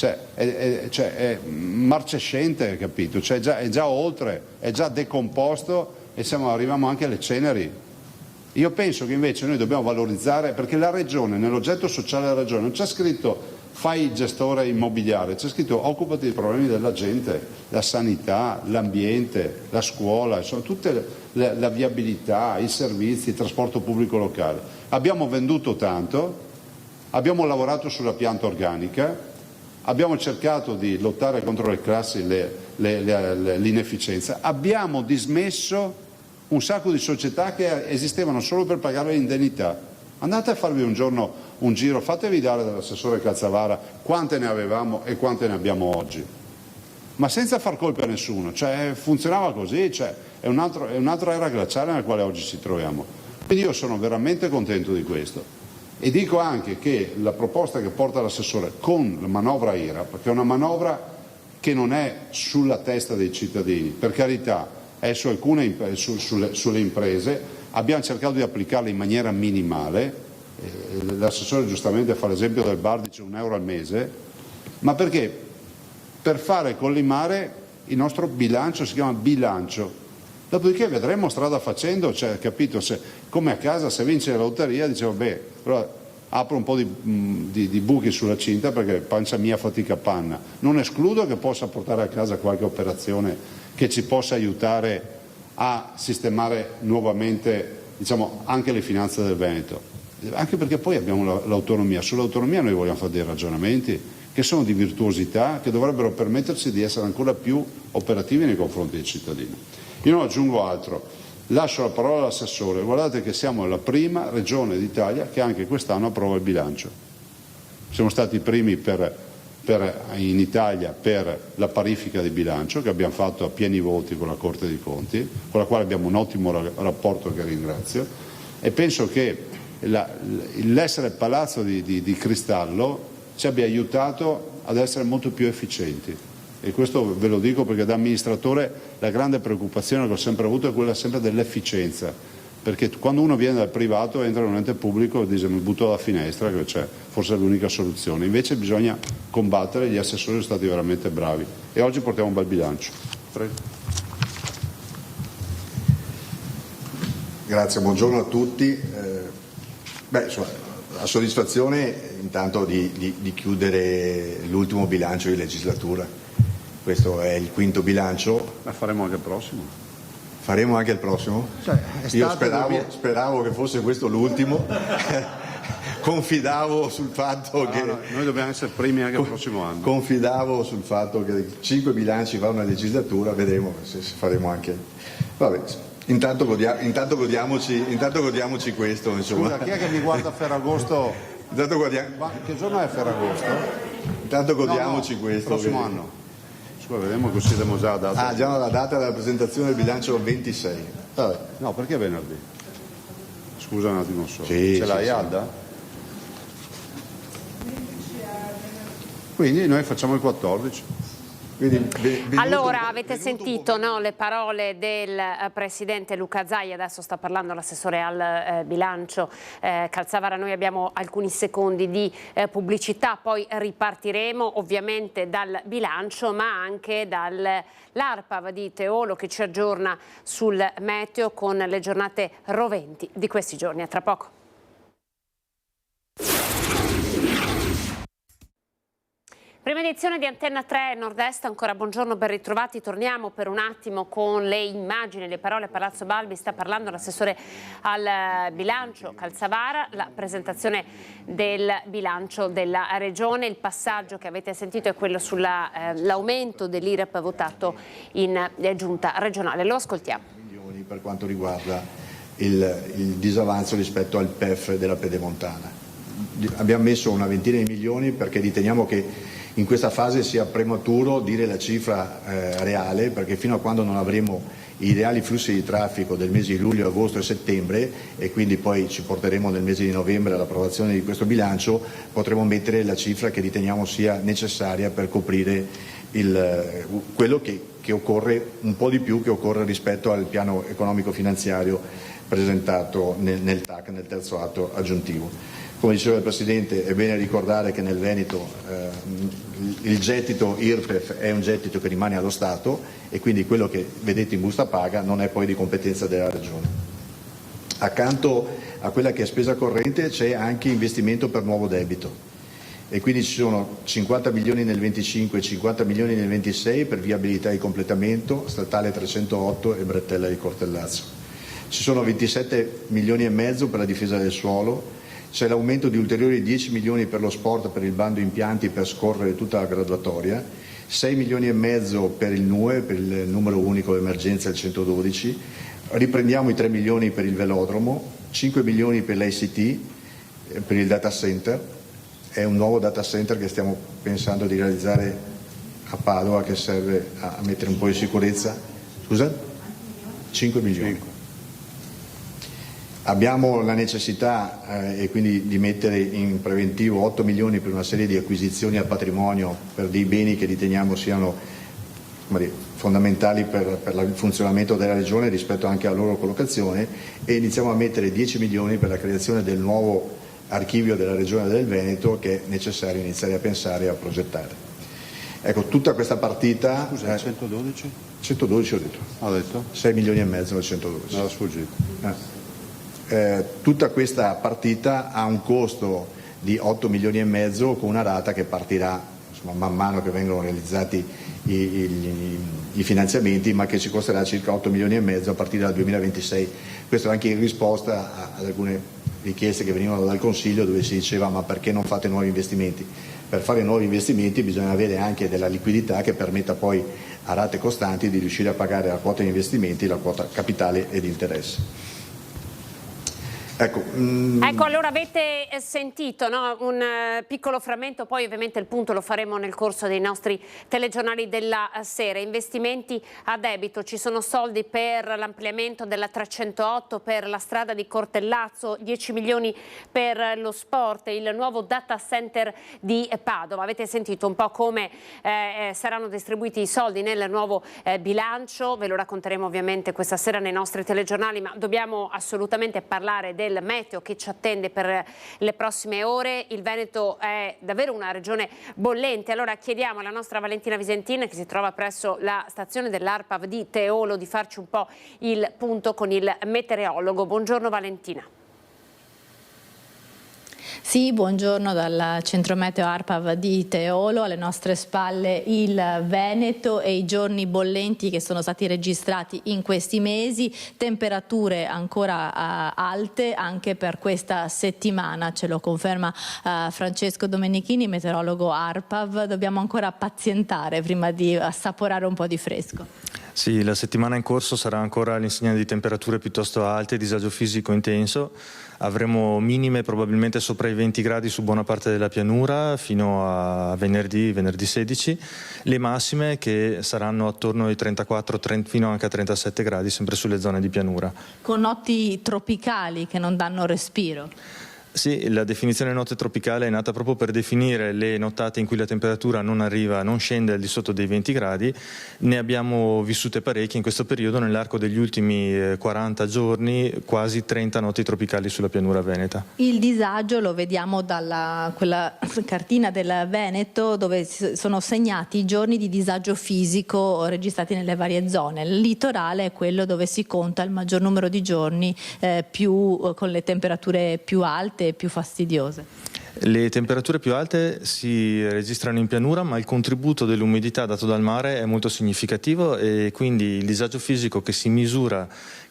Speaker 23: è marcescente, capito? Cioè è già oltre, è già decomposto e arriviamo anche alle ceneri. Io penso che invece noi dobbiamo valorizzare, perché la regione, nell'oggetto sociale della regione, non c'è scritto fai il gestore immobiliare, c'è scritto occupati dei problemi della gente, la sanità, l'ambiente, la scuola, insomma, tutte la viabilità, i servizi, il trasporto pubblico locale. Abbiamo venduto tanto, abbiamo lavorato sulla pianta organica, abbiamo cercato di lottare contro le classi, l'inefficienza, abbiamo dismesso un sacco di società che esistevano solo per pagare le indennità. Andate a farvi un giorno un giro, fatevi dare dall'assessore Cazzavara quante ne avevamo e quante ne abbiamo oggi, ma senza far colpe a nessuno, cioè funzionava così, è un'altra era glaciale nella quale oggi ci troviamo. Quindi io sono veramente contento di questo. E dico anche che la proposta che porta l'assessore con la manovra IRAP, che è una manovra che non è sulla testa dei cittadini, per carità, è su sulle imprese, abbiamo cercato di applicarla in maniera minimale, l'assessore giustamente fa l'esempio del bar, dice €1 al mese, ma perché? Per fare collimare il nostro bilancio, si chiama bilancio. Dopodiché vedremo strada facendo, cioè, capito, se, come a casa se vince la lotteria dice vabbè, allora apro un po' di buchi sulla cinta perché pancia mia fatica panna. Non escludo che possa portare a casa qualche operazione che ci possa aiutare a sistemare nuovamente, diciamo, anche le finanze del Veneto, anche perché poi abbiamo l'autonomia. Sull'autonomia noi vogliamo fare dei ragionamenti che sono di virtuosità, che dovrebbero permetterci di essere ancora più operativi nei confronti dei cittadini. Io non aggiungo altro, lascio la parola all'assessore. Guardate che siamo la prima regione d'Italia che anche quest'anno approva il bilancio. Siamo stati i primi in Italia per la parifica di bilancio che abbiamo fatto a pieni voti con la Corte dei Conti, con la quale abbiamo un ottimo rapporto che ringrazio, e penso che l'essere palazzo di cristallo ci abbia aiutato ad essere molto più efficienti. E questo ve lo dico perché da amministratore la grande preoccupazione che ho sempre avuto è quella sempre dell'efficienza, perché quando uno viene dal privato entra in un ente pubblico e dice mi butto dalla finestra, che c'è forse l'unica soluzione. Invece bisogna combattere, gli assessori sono stati veramente bravi e oggi portiamo un bel bilancio. Prego.
Speaker 3: Grazie, buongiorno a tutti. La soddisfazione intanto di chiudere l'ultimo bilancio di legislatura. Questo è il quinto bilancio.
Speaker 23: Ma faremo anche il prossimo.
Speaker 3: Faremo anche il prossimo?
Speaker 23: Cioè,
Speaker 3: io speravo che fosse questo l'ultimo. Confidavo sul fatto che...
Speaker 23: No, noi dobbiamo essere primi anche il prossimo anno.
Speaker 3: Confidavo sul fatto che 5 bilanci fa una legislatura, vedremo se faremo anche... Vabbè, intanto godiamoci questo. Insomma.
Speaker 23: Scusa, chi è che mi guarda a Ferragosto? Che giorno è Ferragosto?
Speaker 3: Intanto godiamoci questo.
Speaker 23: Il prossimo anno. Scusa, vediamo così siamo già a data.
Speaker 3: Già la data della presentazione del bilancio 26. Vabbè.
Speaker 23: No, perché venerdì? Scusa un attimo solo.
Speaker 3: Sì,
Speaker 23: Ce l'hai Alda? Quindi noi facciamo il 14.
Speaker 1: Allora, avete sentito, no, le parole del presidente Luca Zaia, adesso sta parlando l'assessore al bilancio Calzavara. Noi abbiamo alcuni secondi di pubblicità, poi ripartiremo ovviamente dal bilancio ma anche dall'ARPAV di Teolo che ci aggiorna sul meteo con le giornate roventi di questi giorni. A tra poco. Prima edizione di Antenna 3 Nord-Est, ancora buongiorno, ben ritrovati. Torniamo per un attimo con le immagini, le parole. Palazzo Balbi sta parlando l'assessore al bilancio Calzavara, la presentazione del bilancio della regione. Il passaggio che avete sentito è quello sull'aumento dell'IRAP votato in giunta regionale. Lo ascoltiamo.
Speaker 3: Per quanto riguarda il disavanzo rispetto al PEF della Pedemontana. Abbiamo messo una ventina di milioni perché riteniamo che in questa fase sia prematuro dire la cifra reale, perché fino a quando non avremo i reali flussi di traffico del mese di luglio, agosto e settembre, e quindi poi ci porteremo nel mese di novembre all'approvazione di questo bilancio, potremo mettere la cifra che riteniamo sia necessaria per coprire quello che occorre, un po' di più che occorre rispetto al piano economico finanziario presentato nel TAC, nel terzo atto aggiuntivo. Come diceva il Presidente, è bene ricordare che nel Veneto il gettito IRPEF è un gettito che rimane allo Stato e quindi quello che vedete in busta paga non è poi di competenza della Regione. Accanto a quella che è spesa corrente c'è anche investimento per nuovo debito e quindi ci sono 50 milioni nel 25 e 50 milioni nel 26 per viabilità di completamento, statale 308 e Bretella di Cortellazzo. Ci sono 27 milioni e mezzo per la difesa del suolo. C'è l'aumento di ulteriori 10 milioni per lo sport, per il bando impianti per scorrere tutta la graduatoria, 6 milioni e mezzo per il NUE, per il numero unico d'emergenza, il 112, riprendiamo i 3 milioni per il velodromo, 5 milioni per l'ICT, per il data center, è un nuovo data center che stiamo pensando di realizzare a Padova che serve a mettere un po' di sicurezza. Scusa? 5 milioni. Abbiamo la necessità e quindi di mettere in preventivo 8 milioni per una serie di acquisizioni al patrimonio per dei beni che riteniamo siano fondamentali per il funzionamento della Regione rispetto anche alla loro collocazione, e iniziamo a mettere 10 milioni per la creazione del nuovo archivio della Regione del Veneto, che è necessario iniziare a pensare e a progettare. Ecco, tutta questa partita...
Speaker 23: Scusa, 112?
Speaker 3: 112 ho detto.
Speaker 23: Ho detto?
Speaker 3: 6 milioni e mezzo al 112.
Speaker 23: Me l'ho sfuggito.
Speaker 3: Tutta questa partita ha un costo di 8 milioni e mezzo con una rata che partirà man mano che vengono realizzati i finanziamenti, ma che ci costerà circa 8 milioni e mezzo a partire dal 2026. Questo anche in risposta ad alcune richieste che venivano dal Consiglio, dove si diceva: ma perché non fate nuovi investimenti? Per fare nuovi investimenti bisogna avere anche della liquidità che permetta poi a rate costanti di riuscire a pagare la quota investimenti, la quota capitale ed interessi.
Speaker 1: Ecco, allora avete sentito, no? Un piccolo frammento, poi ovviamente il punto lo faremo nel corso dei nostri telegiornali della sera. Investimenti a debito, ci sono soldi per l'ampliamento della 308, per la strada di Cortellazzo, 10 milioni per lo sport, il nuovo data center di Padova. Avete sentito un po' come saranno distribuiti i soldi nel nuovo bilancio, ve lo racconteremo ovviamente questa sera nei nostri telegiornali, ma dobbiamo assolutamente parlare del meteo che ci attende per le prossime ore. Il Veneto è davvero una regione bollente, allora chiediamo alla nostra Valentina Visentin, che si trova presso la stazione dell'ARPAV di Teolo, di farci un po' il punto con il meteorologo. Buongiorno Valentina.
Speaker 4: Sì, buongiorno dal centro meteo ARPAV di Teolo, alle nostre spalle il Veneto e i giorni bollenti che sono stati registrati in questi mesi, temperature ancora alte anche per questa settimana, ce lo conferma Francesco Domenichini, meteorologo ARPAV. Dobbiamo ancora pazientare prima di assaporare un po' di fresco.
Speaker 6: Sì, la settimana in corso sarà ancora all'insegna di temperature piuttosto alte, disagio fisico intenso. Avremo minime probabilmente sopra i 20 gradi su buona parte della pianura fino a venerdì 16, le massime che saranno attorno ai 34 fino anche a 37 gradi sempre sulle zone di pianura.
Speaker 4: Con notti tropicali che non danno respiro.
Speaker 6: Sì, la definizione notte tropicale è nata proprio per definire le nottate in cui la temperatura non scende al di sotto dei 20 gradi. Ne abbiamo vissute parecchie in questo periodo, nell'arco degli ultimi 40 giorni, quasi 30 notti tropicali sulla pianura veneta.
Speaker 4: Il disagio lo vediamo dalla quella cartina del Veneto, dove sono segnati i giorni di disagio fisico registrati nelle varie zone. Il litorale è quello dove si conta il maggior numero di giorni con le temperature più alte, più fastidiose.
Speaker 6: Le temperature più alte si registrano in pianura, ma il contributo dell'umidità dato dal mare è molto significativo, e quindi il disagio fisico che si misura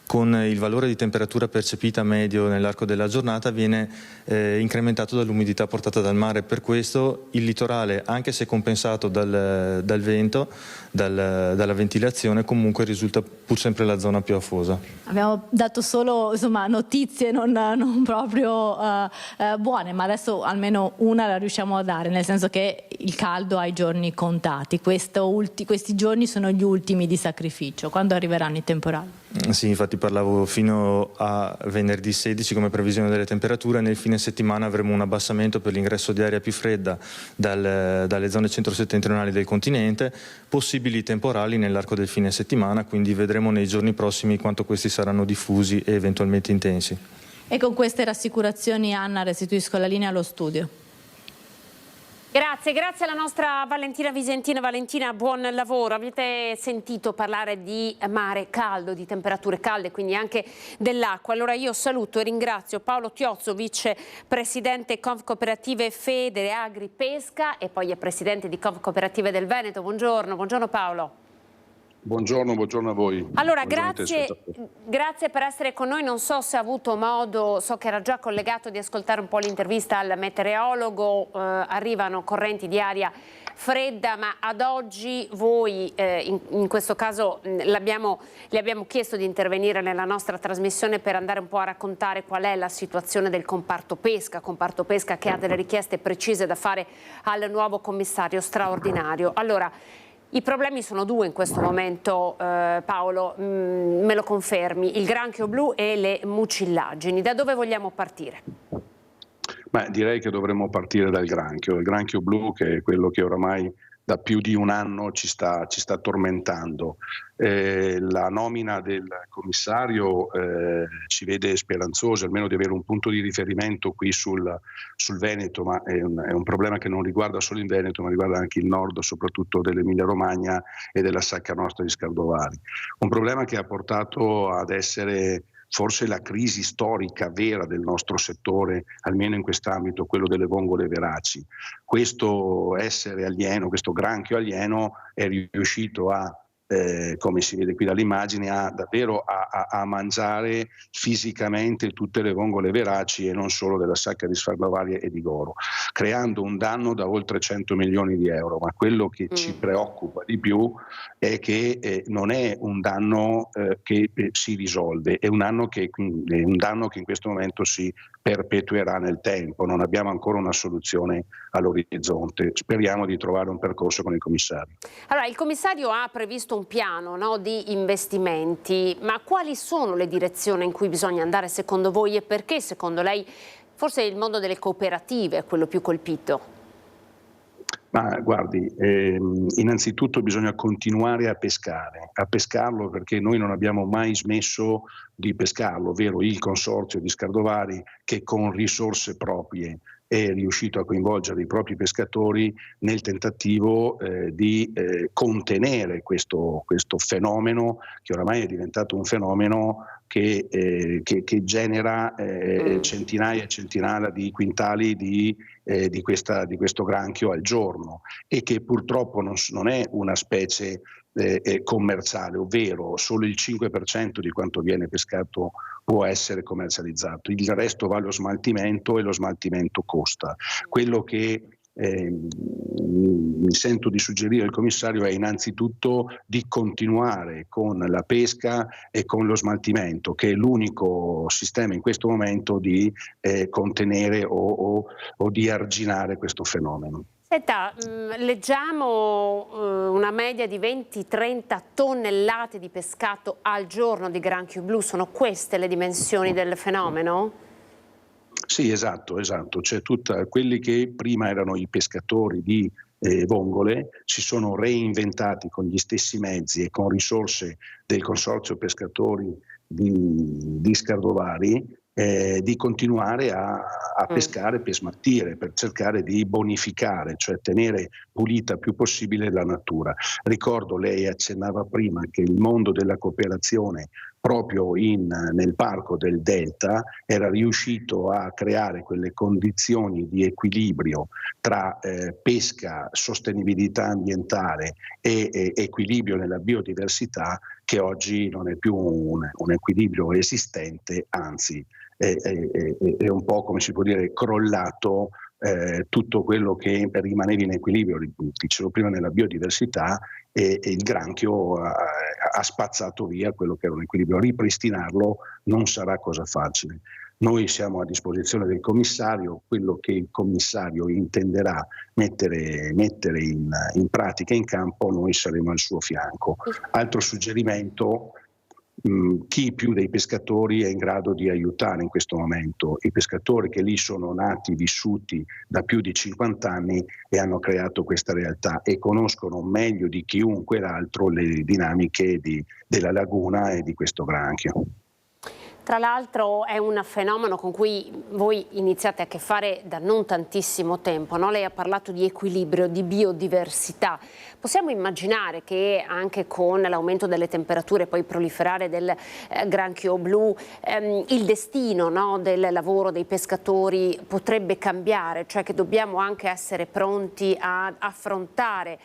Speaker 6: con il valore di temperatura percepita medio nell'arco della giornata viene incrementato dall'umidità portata dal mare. Per questo il litorale, anche se compensato dal vento, dalla ventilazione, comunque risulta pur sempre la zona più afosa.
Speaker 4: Abbiamo dato solo notizie non proprio buone, ma adesso almeno una la riusciamo a dare, nel senso che il caldo ha i giorni contati. Questi giorni sono gli ultimi di sacrificio. Quando arriveranno i temporali?
Speaker 6: Sì, infatti parlavo fino a venerdì 16 come previsione delle temperature. Nel fine settimana avremo un abbassamento per l'ingresso di aria più fredda dalle zone centro-settentrionali del continente, possibili temporali nell'arco del fine settimana, quindi vedremo nei giorni prossimi quanto questi saranno diffusi e eventualmente intensi.
Speaker 4: E con queste rassicurazioni, Anna, restituisco la linea allo studio.
Speaker 1: Grazie alla nostra Valentina Visentin. Valentina, buon lavoro. Avete sentito parlare di mare caldo, di temperature calde, quindi anche dell'acqua. Allora io saluto e ringrazio Paolo Tiozzo, vicepresidente Confcooperative Fede Agri Pesca, e poi è presidente di Confcooperative del Veneto. Buongiorno Paolo.
Speaker 7: Buongiorno a voi.
Speaker 1: Allora, grazie per essere con noi. Non so se ha avuto modo, so che era già collegato, di ascoltare un po' l'intervista al meteorologo. Arrivano correnti di aria fredda, ma ad oggi voi, in questo caso, le abbiamo chiesto di intervenire nella nostra trasmissione per andare un po' a raccontare qual è la situazione del comparto pesca che ha delle richieste precise da fare al nuovo commissario straordinario. Allora, I problemi sono due in questo momento, Paolo, me lo confermi, il granchio blu e le mucillaggini. Da dove vogliamo partire?
Speaker 7: Direi che dovremmo partire dal granchio. Il granchio blu, che è quello che oramai da più di un anno ci sta tormentando. La nomina del commissario ci vede speranzosi, almeno di avere un punto di riferimento qui sul Veneto, ma è un problema che non riguarda solo il Veneto, ma riguarda anche il nord, soprattutto dell'Emilia Romagna e della Sacca Nostra di Scardovali. Un problema che ha portato ad essere forse la crisi storica vera del nostro settore, almeno in quest'ambito, quello delle vongole veraci. Questo essere alieno, questo granchio alieno è riuscito a, come si vede qui dall'immagine, davvero a mangiare fisicamente tutte le vongole veraci e non solo della Sacca di Scardovali e di Goro, creando un danno da oltre 100 milioni di euro. Ma quello che ci preoccupa di più è che non è un danno che si risolve, è un danno che in questo momento si perpetuerà nel tempo. Non abbiamo ancora una soluzione all'orizzonte. Speriamo di trovare un percorso con il commissario.
Speaker 1: Allora, il commissario ha previsto un piano, no, di investimenti, ma quali sono le direzioni in cui bisogna andare secondo voi e perché secondo lei forse il mondo delle cooperative è quello più colpito?
Speaker 7: Ma guardi, innanzitutto bisogna continuare a pescarlo perché noi non abbiamo mai smesso di pescarlo, ovvero il consorzio di Scardovali che con risorse proprie è riuscito a coinvolgere i propri pescatori nel tentativo di contenere questo fenomeno, che oramai è diventato un fenomeno che genera centinaia e centinaia di quintali di questo granchio al giorno e che purtroppo non è una specie commerciale, ovvero solo il 5% di quanto viene pescato può essere commercializzato, il resto va allo smaltimento e lo smaltimento costa. Quello che mi sento di suggerire al commissario è innanzitutto di continuare con la pesca e con lo smaltimento, che è l'unico sistema in questo momento di contenere o di arginare questo fenomeno.
Speaker 1: Senta, leggiamo una media di 20-30 tonnellate di pescato al giorno di granchio blu, sono queste le dimensioni del fenomeno?
Speaker 7: Sì, esatto, cioè quelli che prima erano i pescatori di vongole si sono reinventati con gli stessi mezzi e con risorse del consorzio pescatori di Scardovali di continuare a pescare per smaltire, per cercare di bonificare, cioè tenere pulita il più possibile la natura. Ricordo, lei accennava prima, che il mondo della cooperazione proprio nel parco del Delta era riuscito a creare quelle condizioni di equilibrio tra pesca, sostenibilità ambientale e equilibrio nella biodiversità, che oggi non è più un equilibrio esistente, anzi è un po', come si può dire, crollato tutto quello che rimaneva in equilibrio, dicevo prima, nella biodiversità, e il granchio ha spazzato via quello che era un equilibrio. Ripristinarlo non sarà cosa facile. Noi siamo a disposizione del commissario, quello che il commissario intenderà mettere in pratica, in campo, noi saremo al suo fianco. Altro suggerimento: chi più dei pescatori è in grado di aiutare in questo momento? I pescatori che lì sono nati, vissuti da più di 50 anni e hanno creato questa realtà e conoscono meglio di chiunque l'altro le dinamiche della laguna e di questo granchio.
Speaker 1: Tra l'altro è un fenomeno con cui voi iniziate a che fare da non tantissimo tempo, no? Lei ha parlato di equilibrio, di biodiversità. Possiamo immaginare che anche con l'aumento delle temperature e poi il proliferare del granchio blu, il destino, no, del lavoro dei pescatori potrebbe cambiare, cioè che dobbiamo anche essere pronti ad affrontare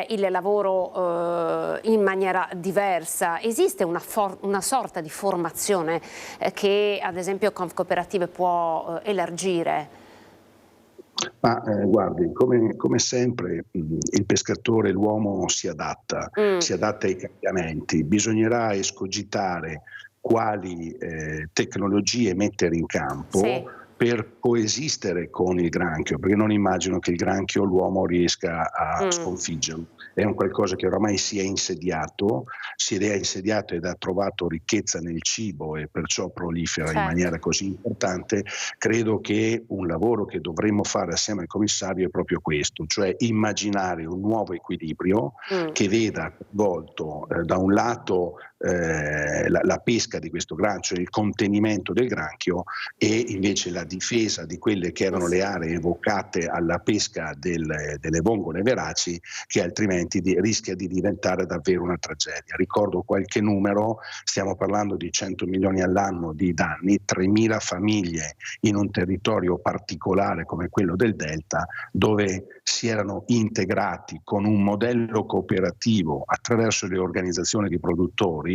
Speaker 1: il lavoro in maniera diversa. Esiste una sorta di formazione che ad esempio Confcooperative può elargire?
Speaker 7: Ma guardi, come sempre il pescatore, l'uomo si adatta ai cambiamenti. Bisognerà escogitare quali tecnologie mettere in campo per coesistere con il granchio, perché non immagino che il granchio l'uomo riesca a sconfiggerlo. È un qualcosa che oramai si è insediato ed ha trovato ricchezza nel cibo e perciò prolifera in maniera così importante. Credo che un lavoro che dovremmo fare assieme al commissario è proprio questo, cioè immaginare un nuovo equilibrio che veda coinvolto da un lato la pesca di questo granchio, il contenimento del granchio, e invece la difesa di quelle che erano le aree evocate alla pesca delle vongole veraci, che altrimenti rischia di diventare davvero una tragedia. Ricordo qualche numero: stiamo parlando di 100 milioni all'anno di danni, 3.000 famiglie in un territorio particolare come quello del Delta, dove si erano integrati con un modello cooperativo attraverso le organizzazioni di produttori,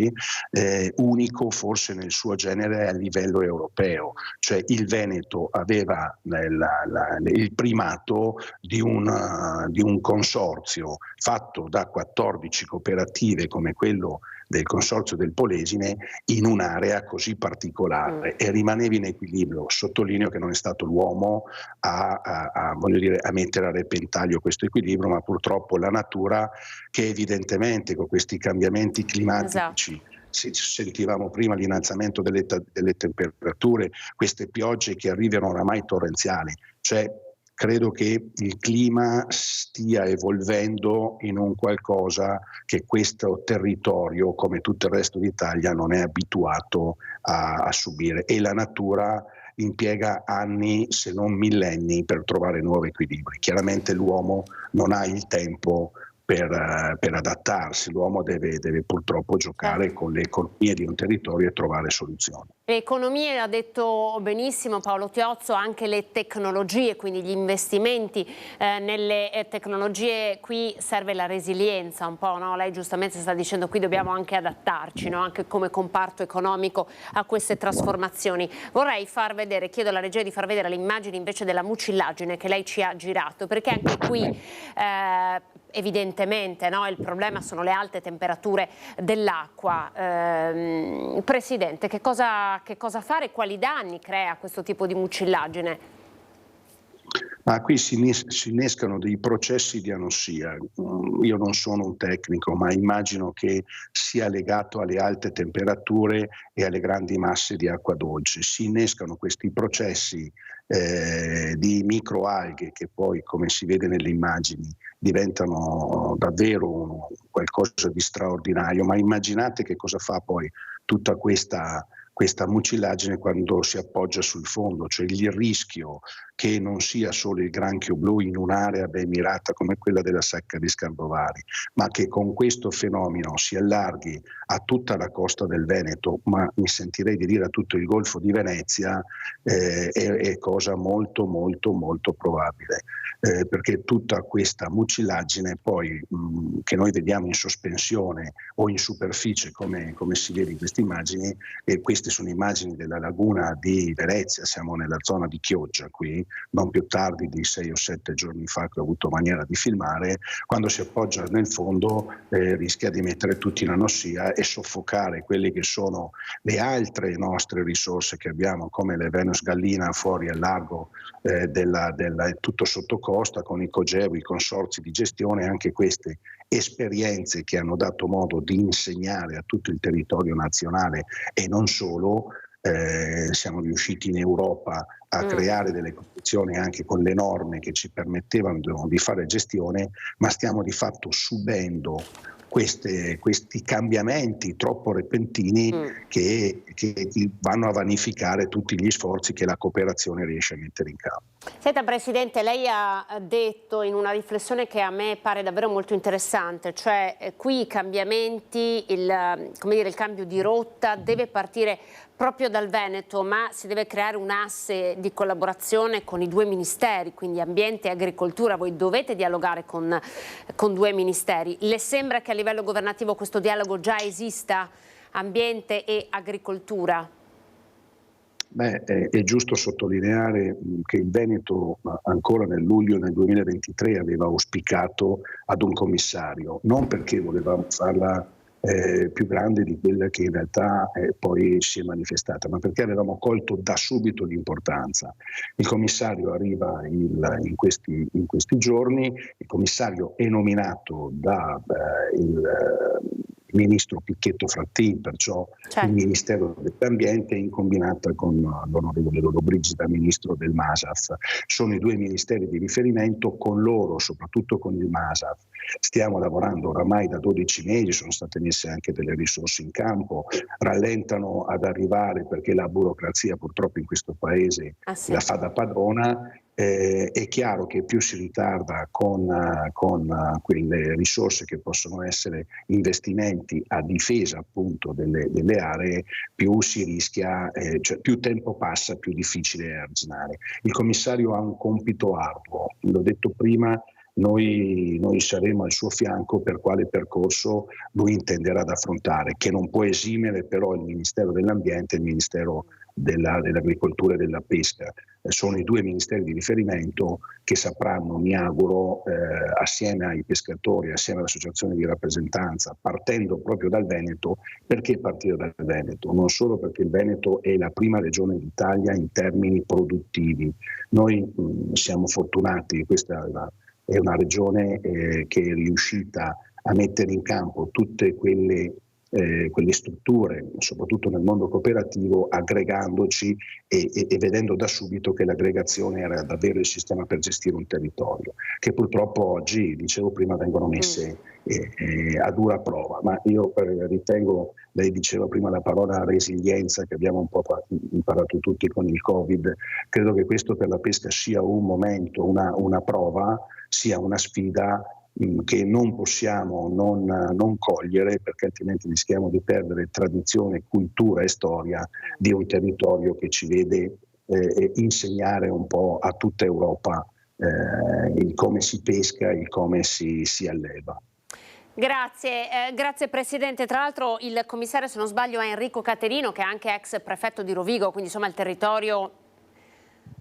Speaker 7: unico forse nel suo genere a livello europeo. Cioè il Veneto aveva il primato di un consorzio fatto da 14 cooperative come quello del consorzio del Polesine in un'area così particolare, e rimaneva in equilibrio. Sottolineo che non è stato l'uomo a mettere a repentaglio questo equilibrio, ma purtroppo la natura, che evidentemente con questi cambiamenti climatici, sentivamo prima l'innalzamento delle temperature, queste piogge che arrivano oramai torrenziali, cioè credo che il clima stia evolvendo in un qualcosa che questo territorio, come tutto il resto d'Italia, non è abituato a subire, e la natura impiega anni, se non millenni, per trovare nuovi equilibri. Chiaramente l'uomo non ha il tempo per adattarsi, l'uomo deve purtroppo giocare con le economie di un territorio e trovare soluzioni.
Speaker 1: Le economie, ha detto benissimo Paolo Tiozzo, anche le tecnologie, quindi gli investimenti nelle tecnologie. Qui serve la resilienza un po', no? Lei giustamente sta dicendo qui dobbiamo anche adattarci, no? Anche come comparto economico, a queste trasformazioni. Vorrei far vedere, chiedo alla regia di far vedere le immagini invece della mucillagine che lei ci ha girato, perché anche qui evidentemente, no, il problema sono le alte temperature dell'acqua. Presidente, che cosa fare? Quali danni crea questo tipo di mucillagine?
Speaker 7: Qui si innescano dei processi di anossia. Io non sono un tecnico, ma immagino che sia legato alle alte temperature e alle grandi masse di acqua dolce. Si innescano questi processi di microalghe che poi, come si vede nelle immagini, diventano davvero qualcosa di straordinario. Ma immaginate che cosa fa poi tutta questa mucillagine quando si appoggia sul fondo, cioè il rischio che non sia solo il granchio blu in un'area ben mirata come quella della secca di Scambovari, ma che con questo fenomeno si allarghi a tutta la costa del Veneto, ma mi sentirei di dire a tutto il Golfo di Venezia, è cosa molto molto molto probabile, perché tutta questa mucillagine poi che noi vediamo in sospensione o in superficie come si vede in queste immagini, e queste sono immagini della laguna di Venezia, siamo nella zona di Chioggia qui, non più tardi di 6 o 7 giorni fa che ho avuto maniera di filmare. Quando si appoggia nel fondo rischia di mettere tutti in anossia e soffocare quelle che sono le altre nostre risorse che abbiamo, come le Venus Gallina fuori al largo tutto sotto costa, con i Cogevo, i consorzi di gestione, anche queste esperienze che hanno dato modo di insegnare a tutto il territorio nazionale e non solo. Siamo riusciti in Europa a creare delle condizioni anche con le norme che ci permettevano di fare gestione, ma stiamo di fatto subendo questi cambiamenti troppo repentini che vanno a vanificare tutti gli sforzi che la cooperazione riesce a mettere in campo.
Speaker 1: Senta Presidente, lei ha detto in una riflessione che a me pare davvero molto interessante, cioè qui i cambiamenti, il cambio di rotta deve partire proprio dal Veneto, ma si deve creare un asse di collaborazione con i due ministeri, quindi ambiente e agricoltura. Voi dovete dialogare con due ministeri. Le sembra che a livello governativo questo dialogo già esista, ambiente e agricoltura?
Speaker 7: È giusto sottolineare che il Veneto ancora nel luglio del 2023 aveva auspicato ad un commissario, non perché volevamo farla più grande di quella che in realtà poi si è manifestata, ma perché avevamo colto da subito l'importanza. Il commissario arriva in questi giorni, il commissario è nominato da il ministro Picchetto Fratin, perciò il Ministero dell'Ambiente in combinata con l'onorevole Lollobrigida, ministro del MASAF. Sono i due ministeri di riferimento, con loro, soprattutto con il MASAF, stiamo lavorando oramai da 12 mesi, sono state messe anche delle risorse in campo, rallentano ad arrivare perché la burocrazia purtroppo in questo paese la fa da padrona. È chiaro che più si ritarda con quelle risorse che possono essere investimenti a difesa appunto delle aree, più si rischia, cioè più tempo passa, più difficile è arginare. Il commissario ha un compito arduo, l'ho detto prima. Noi saremo al suo fianco per quale percorso lui intenderà ad affrontare, che non può esimere però il Ministero dell'Ambiente e il Ministero dell'Agricoltura e della Pesca. Sono i due ministeri di riferimento che sapranno, mi auguro, assieme ai pescatori, assieme all'associazione di rappresentanza, partendo proprio dal Veneto. Perché partire dal Veneto? Non solo perché il Veneto è la prima regione d'Italia in termini produttivi. Noi siamo fortunati, questa è una regione che è riuscita a mettere in campo tutte quelle strutture, soprattutto nel mondo cooperativo, aggregandoci e vedendo da subito che l'aggregazione era davvero il sistema per gestire un territorio, che purtroppo oggi, dicevo prima, vengono messe a dura prova. Ma io ritengo, lei diceva prima la parola resilienza, che abbiamo un po' imparato tutti con il Covid, credo che questo per la pesca sia un momento, una prova, sia una sfida che non possiamo non cogliere, perché altrimenti rischiamo di perdere tradizione, cultura e storia di un territorio che ci vede insegnare un po' a tutta Europa il come si pesca, il come si alleva.
Speaker 1: Grazie Presidente. Tra l'altro il commissario, se non sbaglio, è Enrico Caterino, che è anche ex prefetto di Rovigo, quindi insomma il territorio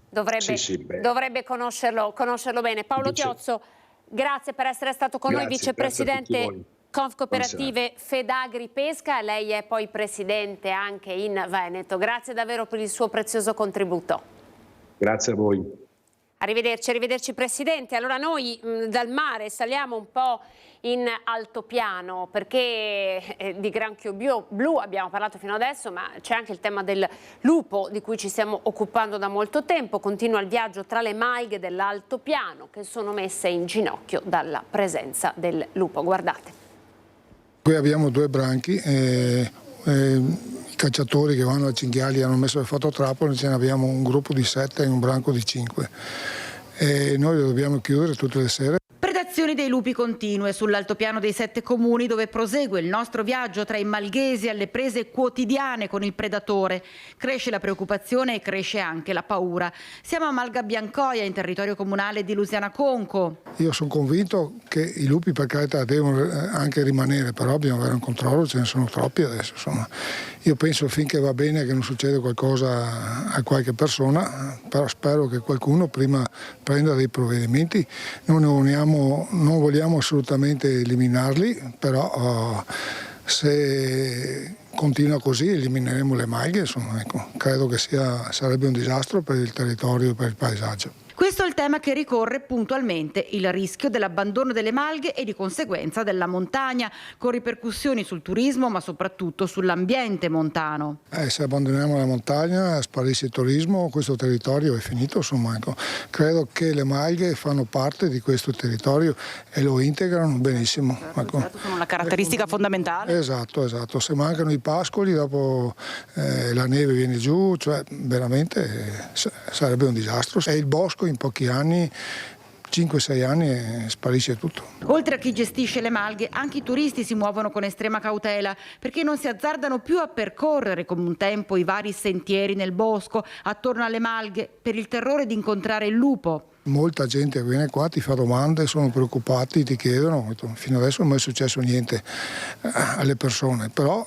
Speaker 1: dovrebbe conoscerlo bene. Paolo Tiozzo, grazie per essere stato con noi, vicepresidente Confcooperative Fedagri Pesca. Lei è poi presidente anche in Veneto. Grazie davvero per il suo prezioso contributo.
Speaker 7: Grazie a voi.
Speaker 1: Arrivederci Presidente. Allora noi dal mare saliamo un po' in altopiano, perché di granchio blu abbiamo parlato fino adesso, ma c'è anche il tema del lupo di cui ci stiamo occupando da molto tempo. Continua il viaggio tra le malghe dell'altopiano che sono messe in ginocchio dalla presenza del lupo. Guardate.
Speaker 8: Qui abbiamo due branchi. I cacciatori che vanno a cinghiali hanno messo le fototrappole, ce ne abbiamo un gruppo di 7 e un branco di 5 e noi le dobbiamo chiudere tutte le sere.
Speaker 9: Predazioni dei lupi continue sull'altopiano dei 7 comuni dove prosegue il nostro viaggio tra i malghesi alle prese quotidiane con il predatore. Cresce la preoccupazione e cresce anche la paura. Siamo a Malga Biancoia, in territorio comunale di Lusiana Conco.
Speaker 8: Io sono convinto che i lupi, per carità, devono anche rimanere, però bisogna avere un controllo, ce ne sono troppi adesso. Insomma. Io penso finché va bene che non succeda qualcosa a qualche persona, però spero che qualcuno prima prenda dei provvedimenti. Non vogliamo assolutamente eliminarli, però se continua così elimineremo le malghe. Insomma, ecco, credo che sarebbe un disastro per il territorio e per il paesaggio.
Speaker 9: Questo è il tema che ricorre puntualmente, il rischio dell'abbandono delle malghe e di conseguenza della montagna, con ripercussioni sul turismo ma soprattutto sull'ambiente montano.
Speaker 8: Se abbandoniamo la montagna, sparisce il turismo, questo territorio è finito. Insomma, ecco. Credo che le malghe fanno parte di questo territorio e lo integrano benissimo. Ecco.
Speaker 9: Sono una caratteristica fondamentale.
Speaker 8: Esatto. Se mancano i pascoli, dopo la neve viene giù, cioè veramente sarebbe un disastro. E il bosco in pochi anni, 5-6 anni, sparisce tutto.
Speaker 9: Oltre a chi gestisce le malghe, anche i turisti si muovono con estrema cautela perché non si azzardano più a percorrere come un tempo i vari sentieri nel bosco attorno alle malghe per il terrore di incontrare il lupo.
Speaker 8: Molta gente viene qua, ti fa domande, sono preoccupati, ti chiedono. Fino adesso non è mai successo niente alle persone, però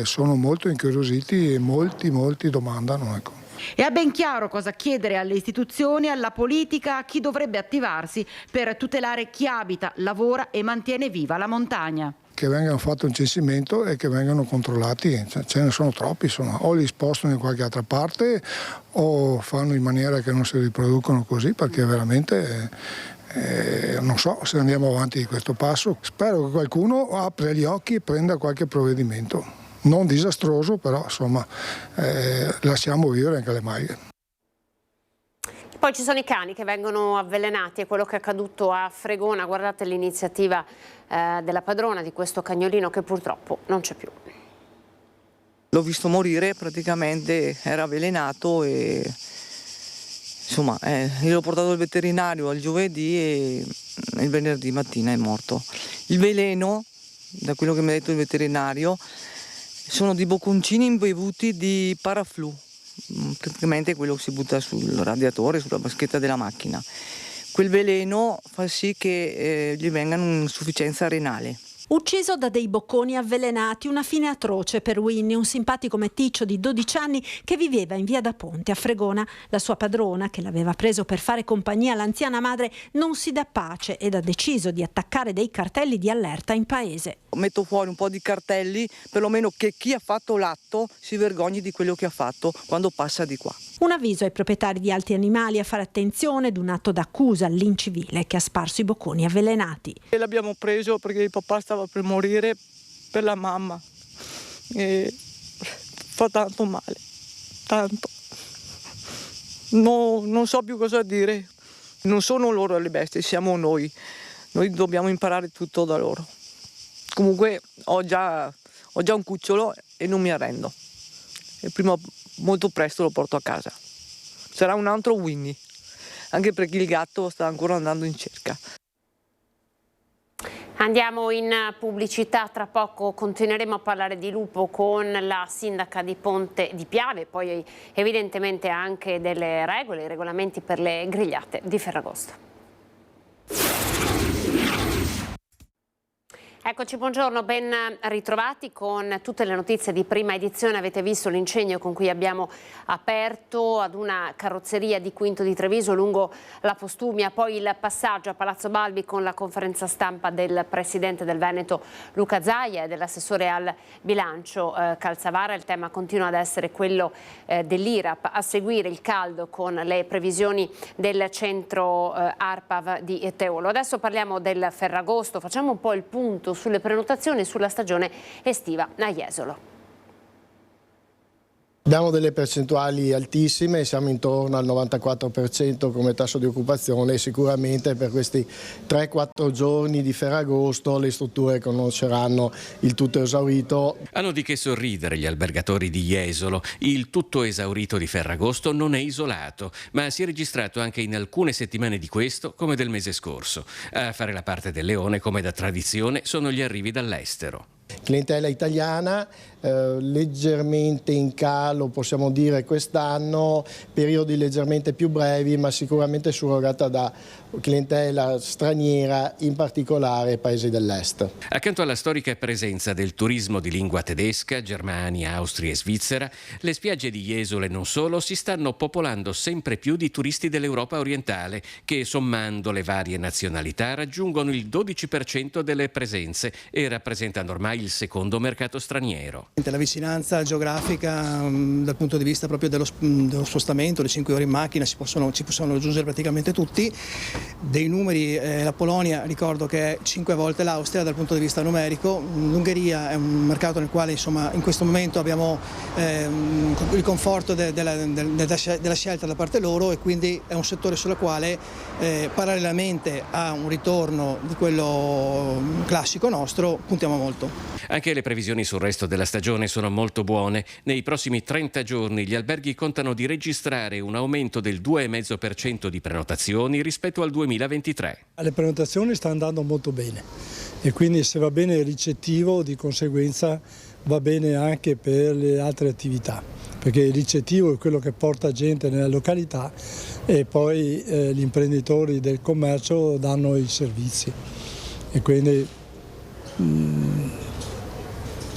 Speaker 8: sono molto incuriositi e molti domandano. Ecco.
Speaker 9: E ha ben chiaro cosa chiedere alle istituzioni, alla politica, a chi dovrebbe attivarsi per tutelare chi abita, lavora e mantiene viva la montagna.
Speaker 8: che vengano fatto un censimento e che vengano controllati, ce ne sono troppi, insomma, o li spostano in qualche altra parte o fanno in maniera che non si riproducano così, perché veramente non so se andiamo avanti di questo passo. Spero che qualcuno apra gli occhi e prenda qualche provvedimento, non disastroso, però insomma lasciamo vivere anche le maglie.
Speaker 1: Poi ci sono i cani che vengono avvelenati, è quello che è accaduto a Fregona. Guardate l'iniziativa della padrona di questo cagnolino che purtroppo non c'è più.
Speaker 10: L'ho visto morire, praticamente era avvelenato e insomma io l'ho portato al veterinario il giovedì e il venerdì mattina è morto. Il veleno, da quello che mi ha detto il veterinario, sono di bocconcini imbevuti di paraflu. Praticamente quello che si butta sul radiatore, sulla vaschetta della macchina. Quel veleno fa sì che gli venga un'insufficienza renale.
Speaker 15: Ucciso da dei bocconi avvelenati, una fine atroce per Winnie, un simpatico meticcio di 12 anni che viveva in via da Ponte a Fregona. La sua padrona, che l'aveva preso per fare compagnia all'anziana madre, non si dà pace ed ha deciso di attaccare dei cartelli di allerta in paese.
Speaker 10: Metto fuori un po' di cartelli, perlomeno che chi ha fatto l'atto si vergogni di quello che ha fatto quando passa di qua.
Speaker 15: Un avviso ai proprietari di altri animali a fare attenzione ed un atto d'accusa all'incivile che ha sparso i bocconi avvelenati.
Speaker 10: E l'abbiamo preso perché il papà stava per morire per la mamma e fa tanto male, tanto. No, non so più cosa dire. Non sono loro le bestie, siamo noi. Noi dobbiamo imparare tutto da loro. Comunque ho già un cucciolo e non mi arrendo. E molto presto lo porto a casa. Sarà un altro Winnie, anche perché il gatto sta ancora andando in cerca.
Speaker 1: Andiamo in pubblicità, tra poco continueremo a parlare di lupo con la sindaca di Ponte di Piave, poi evidentemente anche delle regole, i regolamenti per le grigliate di Ferragosto. Eccoci, buongiorno, ben ritrovati con tutte le notizie di Prima Edizione. Avete visto l'incendio con cui abbiamo aperto ad una carrozzeria di Quinto di Treviso lungo la Postumia, poi il passaggio a Palazzo Balbi con la conferenza stampa del Presidente del Veneto Luca Zaia e dell'assessore al bilancio Calzavara. Il tema continua ad essere quello dell'IRAP, a seguire il caldo con le previsioni del centro ARPAV di Teolo. Adesso parliamo del Ferragosto, facciamo un po' il punto sulle prenotazioni sulla stagione estiva a Jesolo.
Speaker 11: Abbiamo delle percentuali altissime, siamo intorno al 94% come tasso di occupazione e sicuramente per questi 3-4 giorni di Ferragosto le strutture conosceranno il tutto esaurito.
Speaker 12: Hanno di che sorridere gli albergatori di Jesolo. Il tutto esaurito di Ferragosto non è isolato, ma si è registrato anche in alcune settimane di questo come del mese scorso. A fare la parte del leone, come da tradizione, sono gli arrivi dall'estero.
Speaker 11: Clientela italiana leggermente in calo, possiamo dire quest'anno, periodi leggermente più brevi, ma sicuramente surrogata da clientela straniera, in particolare paesi dell'est.
Speaker 12: Accanto alla storica presenza del turismo di lingua tedesca, Germania, Austria e Svizzera, le spiagge di Jesolo e non solo si stanno popolando sempre più di turisti dell'Europa orientale che, sommando le varie nazionalità, raggiungono il 12% delle presenze e rappresentano ormai il secondo mercato straniero.
Speaker 24: La vicinanza geografica dal punto di vista proprio dello spostamento, le 5 ore in macchina ci possono raggiungere praticamente tutti. Dei numeri, la Polonia ricordo che è 5 volte l'Austria dal punto di vista numerico, l'Ungheria è un mercato nel quale insomma in questo momento abbiamo il conforto della scelta da parte loro e quindi è un settore sulla quale parallelamente a un ritorno di quello classico nostro puntiamo molto.
Speaker 12: Anche le previsioni sul resto della stagione sono molto buone. Nei prossimi 30 giorni gli alberghi contano di registrare un aumento del 2,5% di prenotazioni rispetto al 2023.
Speaker 25: Le prenotazioni stanno andando molto bene e quindi se va bene il ricettivo di conseguenza va bene anche per le altre attività, perché il ricettivo è quello che porta gente nella località e poi gli imprenditori del commercio danno i servizi e quindi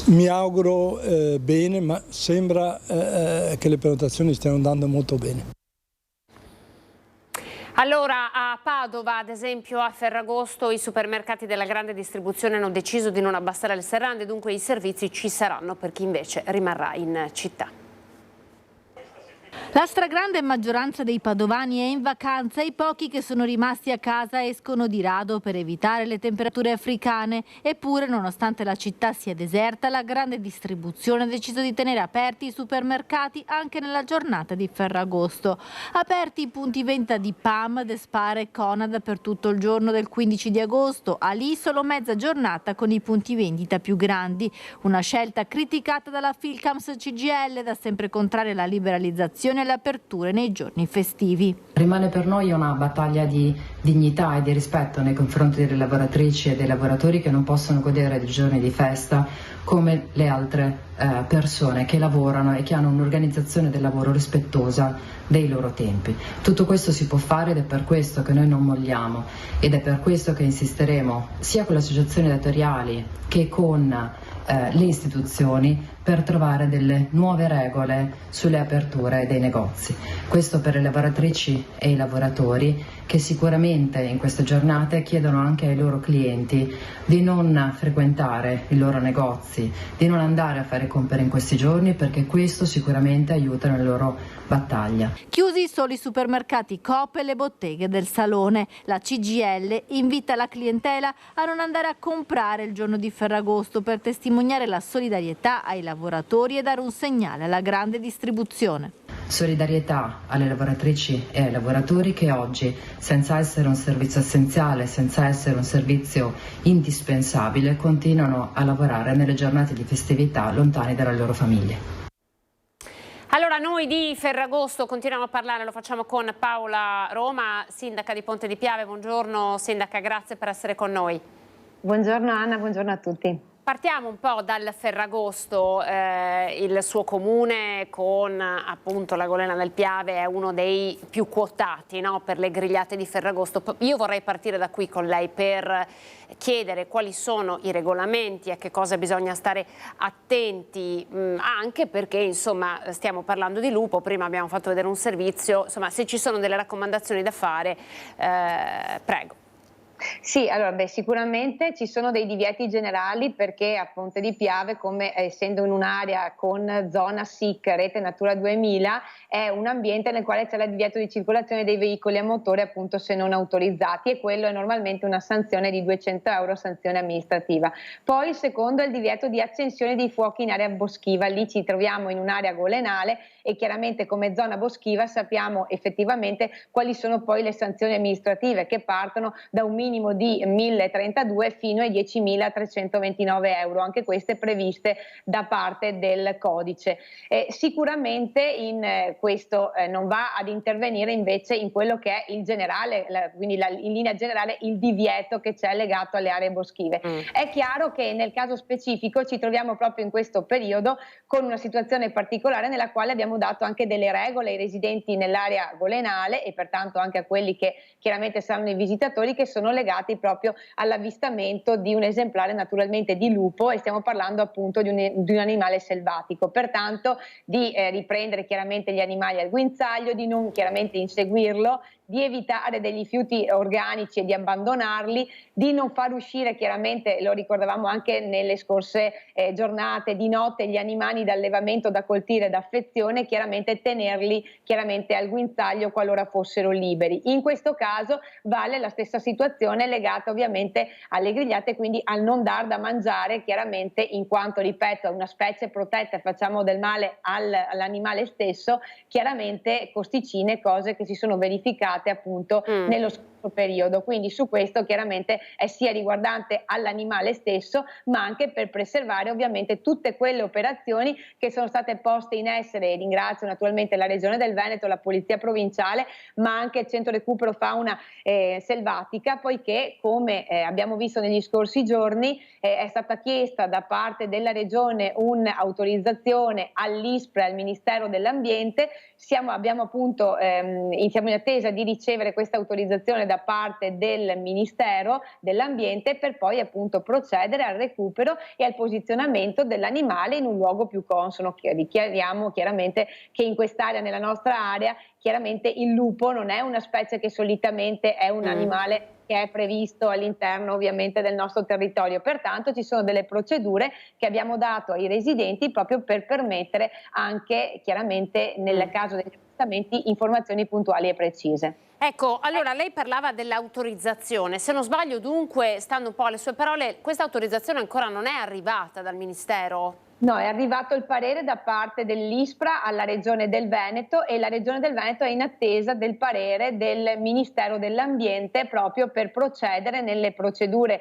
Speaker 25: mi auguro bene, ma sembra che le prenotazioni stiano andando molto bene.
Speaker 1: Allora, a Padova, ad esempio a Ferragosto, i supermercati della grande distribuzione hanno deciso di non abbassare le serrande, dunque i servizi ci saranno per chi invece rimarrà in città.
Speaker 5: La stragrande maggioranza dei padovani è in vacanza e i pochi che sono rimasti a casa escono di rado per evitare le temperature africane. Eppure, nonostante la città sia deserta, la grande distribuzione ha deciso di tenere aperti i supermercati anche nella giornata di Ferragosto. Aperti i punti vendita di PAM, Despara e Conad per tutto il giorno del 15 di agosto. A lì solo mezza giornata con i punti vendita più grandi. Una scelta criticata dalla Filcams CGIL, da sempre contraria alla liberalizzazione e alle aperture nei giorni festivi.
Speaker 13: Rimane per noi una battaglia di dignità e di rispetto nei confronti delle lavoratrici e dei lavoratori che non possono godere di giorni di festa come le altre persone che lavorano e che hanno un'organizzazione del lavoro rispettosa dei loro tempi. Tutto questo si può fare ed è per questo che noi non molliamo ed è per questo che insisteremo sia con le associazioni datoriali che con le istituzioni per trovare delle nuove regole sulle aperture dei negozi. Questo per le lavoratrici e i lavoratori che sicuramente in queste giornate chiedono anche ai loro clienti di non frequentare i loro negozi, di non andare a fare compere in questi giorni, perché questo sicuramente aiuta nella loro battaglia.
Speaker 5: Chiusi solo i supermercati Coop e le botteghe del Salone. La CGIL invita la clientela a non andare a comprare il giorno di Ferragosto per testimoniare la solidarietà ai lavoratori e dare un segnale alla grande distribuzione.
Speaker 13: Solidarietà alle lavoratrici e ai lavoratori che oggi, senza essere un servizio essenziale, senza essere un servizio indispensabile, continuano a lavorare nelle giornate di festività lontani dalle loro famiglie.
Speaker 1: Allora, noi di Ferragosto continuiamo a parlare, lo facciamo con Paola Roma, sindaca di Ponte di Piave. Buongiorno sindaca, grazie per essere con noi.
Speaker 14: Buongiorno Anna, buongiorno a tutti.
Speaker 1: Partiamo un po' dal Ferragosto, il suo comune con appunto la Golena del Piave è uno dei più quotati, no, per le grigliate di Ferragosto. Io vorrei partire da qui con lei per chiedere quali sono i regolamenti, a che cosa bisogna stare attenti, anche perché insomma stiamo parlando di lupo, prima abbiamo fatto vedere un servizio, insomma se ci sono delle raccomandazioni da fare, prego.
Speaker 14: Sì, allora sicuramente ci sono dei divieti generali perché a Ponte di Piave, come essendo in un'area con zona SIC, rete Natura 2000, è un ambiente nel quale c'è il divieto di circolazione dei veicoli a motore appunto se non autorizzati, e quello è normalmente una sanzione di 200 euro, sanzione amministrativa. Poi il secondo è il divieto di accensione dei fuochi in area boschiva, lì ci troviamo in un'area golenale e chiaramente come zona boschiva sappiamo effettivamente quali sono poi le sanzioni amministrative che partono da un minimo di 1.032 fino ai 10.329 euro, anche queste previste da parte del codice. Sicuramente in questo non va ad intervenire invece in quello che è il generale, quindi in linea generale il divieto che c'è legato alle aree boschive. È chiaro che nel caso specifico ci troviamo proprio in questo periodo con una situazione particolare nella quale abbiamo dato anche delle regole ai residenti nell'area golenale e pertanto anche a quelli che chiaramente saranno i visitatori, che sono legati proprio all'avvistamento di un esemplare naturalmente di lupo, e stiamo parlando appunto di un animale selvatico, pertanto di riprendere chiaramente gli animali al guinzaglio, di non chiaramente inseguirlo, di evitare degli rifiuti organici e di abbandonarli, di non far uscire chiaramente, lo ricordavamo anche nelle scorse giornate, di notte gli animali d'allevamento da coltire, d'affezione, chiaramente tenerli chiaramente al guinzaglio qualora fossero liberi. In questo caso vale la stessa situazione legata ovviamente alle grigliate, quindi al non dar da mangiare chiaramente, in quanto ripeto è una specie protetta e facciamo del male all'animale stesso, chiaramente costicine, cose che si sono verificate appunto nello scorso periodo, quindi su questo chiaramente è sia riguardante all'animale stesso ma anche per preservare ovviamente tutte quelle operazioni che sono state poste in essere, e ringrazio naturalmente la Regione del Veneto, la Polizia Provinciale ma anche il Centro Recupero Fauna Selvatica, poiché come abbiamo visto negli scorsi giorni è stata chiesta da parte della Regione un'autorizzazione all'ISPRA e al Ministero dell'Ambiente. Siamo in attesa di ricevere questa autorizzazione da parte del Ministero dell'Ambiente per poi appunto procedere al recupero e al posizionamento dell'animale in un luogo più consono. Dichiariamo chiaramente che in quest'area, nella nostra area, chiaramente il lupo non è una specie che solitamente è un animale che è previsto all'interno ovviamente del nostro territorio. Pertanto ci sono delle procedure che abbiamo dato ai residenti proprio per permettere anche chiaramente nel caso degli spostamenti informazioni puntuali e precise.
Speaker 1: Ecco, allora lei parlava dell'autorizzazione, se non sbaglio dunque, stando un po' alle sue parole, questa autorizzazione ancora non è arrivata dal Ministero?
Speaker 14: No, è arrivato il parere da parte dell'ISPRA alla Regione del Veneto e la Regione del Veneto è in attesa del parere del Ministero dell'Ambiente proprio per procedere nelle procedure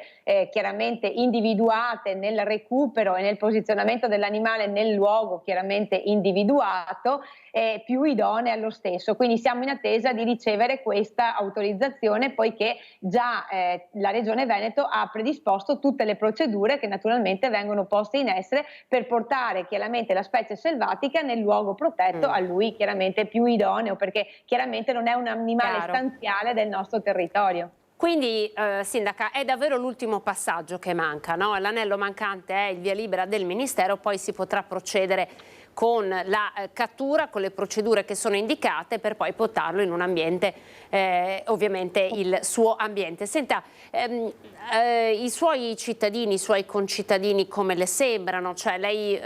Speaker 14: chiaramente individuate nel recupero e nel posizionamento dell'animale nel luogo chiaramente individuato più idonee allo stesso. Quindi siamo in attesa di ricevere questa autorizzazione poiché già la Regione Veneto ha predisposto tutte le procedure che naturalmente vengono poste in essere per portare chiaramente la specie selvatica nel luogo protetto a lui chiaramente più idoneo, perché chiaramente non è un animale stanziale del nostro territorio.
Speaker 1: Quindi, Sindaca, è davvero l'ultimo passaggio che manca, no? L'anello mancante è il via libera del Ministero, poi si potrà procedere con la cattura, con le procedure che sono indicate per poi portarlo in un ambiente, ovviamente il suo ambiente. Senta, i suoi cittadini, i suoi concittadini come le sembrano? Cioè lei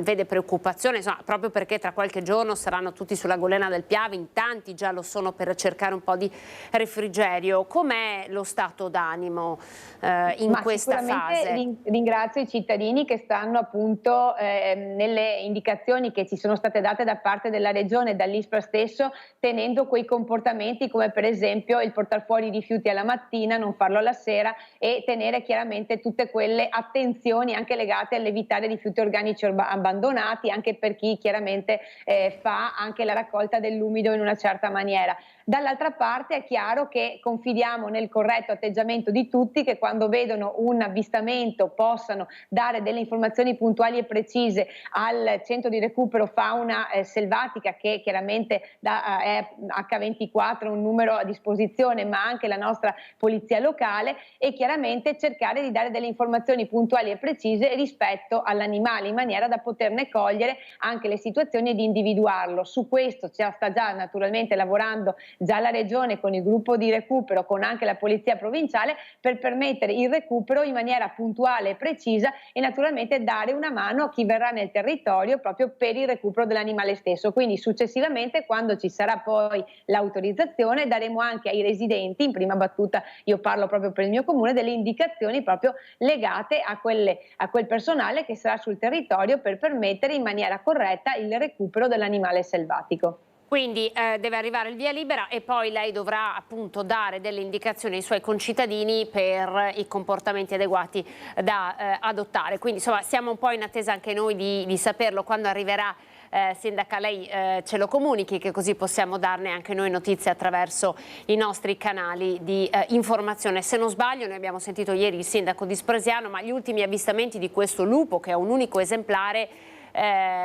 Speaker 1: vede preoccupazione, insomma, proprio perché tra qualche giorno saranno tutti sulla golena del Piave, in tanti già lo sono per cercare un po' di refrigerio. Com'è lo stato d'animo in questa fase?
Speaker 14: Ringrazio i cittadini che stanno appunto nelle indicazioni che ci sono state date da parte della Regione e dall'ISPRA stesso, tenendo quei comportamenti come per esempio il portar fuori i rifiuti alla mattina, non farlo alla sera e tenere chiaramente tutte quelle attenzioni anche legate all'evitare rifiuti organici abbandonati, anche per chi chiaramente fa anche la raccolta dell'umido in una certa maniera. Dall'altra parte è chiaro che confidiamo nel corretto atteggiamento di tutti, che quando vedono un avvistamento possano dare delle informazioni puntuali e precise al centro di recupero fauna selvatica, che chiaramente è H24, un numero a disposizione, ma anche la nostra polizia locale, e chiaramente cercare di dare delle informazioni puntuali e precise rispetto all'animale, in maniera da poterne cogliere anche le situazioni e di individuarlo. Su questo sta già naturalmente lavorando già la Regione con il gruppo di recupero, con anche la Polizia Provinciale, per permettere il recupero in maniera puntuale e precisa e naturalmente dare una mano a chi verrà nel territorio proprio per il recupero dell'animale stesso. Quindi successivamente, quando ci sarà poi l'autorizzazione, daremo anche ai residenti, in prima battuta io parlo proprio per il mio comune, delle indicazioni proprio legate a quel personale che sarà sul territorio per permettere in maniera corretta il recupero dell'animale selvatico.
Speaker 1: Quindi deve arrivare il via libera e poi lei dovrà appunto dare delle indicazioni ai suoi concittadini per i comportamenti adeguati da adottare. Quindi insomma siamo un po' in attesa anche noi di saperlo quando arriverà. Sindaca, lei ce lo comunichi, che così possiamo darne anche noi notizie attraverso i nostri canali di informazione. Se non sbaglio, noi abbiamo sentito ieri il sindaco di Spresiano, ma gli ultimi avvistamenti di questo lupo, che è un unico esemplare,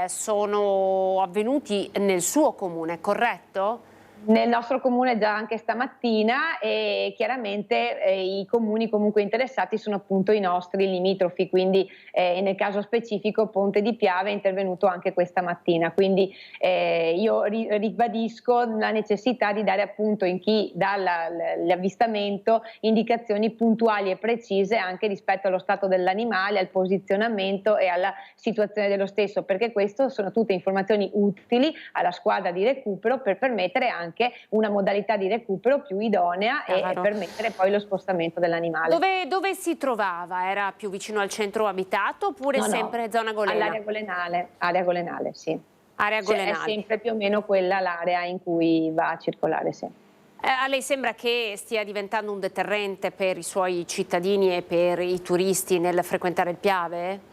Speaker 1: sono avvenuti nel suo comune, corretto?
Speaker 14: Nel nostro comune già anche stamattina, e chiaramente i comuni comunque interessati sono appunto i nostri limitrofi, quindi nel caso specifico Ponte di Piave è intervenuto anche questa mattina, quindi io ribadisco la necessità di dare appunto in chi dà l'avvistamento indicazioni puntuali e precise anche rispetto allo stato dell'animale, al posizionamento e alla situazione dello stesso, perché queste sono tutte informazioni utili alla squadra di recupero per permettere anche una modalità di recupero più idonea e permettere poi lo spostamento dell'animale.
Speaker 1: Dove si trovava? Era più vicino al centro abitato oppure sempre zona golena?
Speaker 14: All'area golenale, area golenale, sì.
Speaker 1: Area golenale.
Speaker 14: È sempre più o meno quella l'area in cui va a circolare, sì.
Speaker 1: A lei sembra che stia diventando un deterrente per i suoi cittadini e per i turisti nel frequentare il Piave?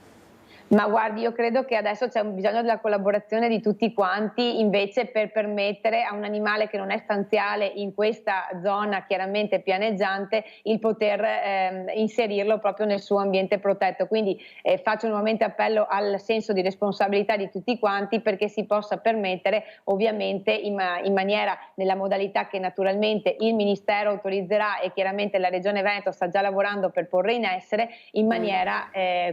Speaker 14: Ma guardi, io credo che adesso c'è un bisogno della collaborazione di tutti quanti invece per permettere a un animale che non è stanziale in questa zona chiaramente pianeggiante il poter inserirlo proprio nel suo ambiente protetto. Quindi faccio nuovamente appello al senso di responsabilità di tutti quanti perché si possa permettere ovviamente in maniera, nella modalità che naturalmente il Ministero autorizzerà e chiaramente la Regione Veneto sta già lavorando per porre in essere in maniera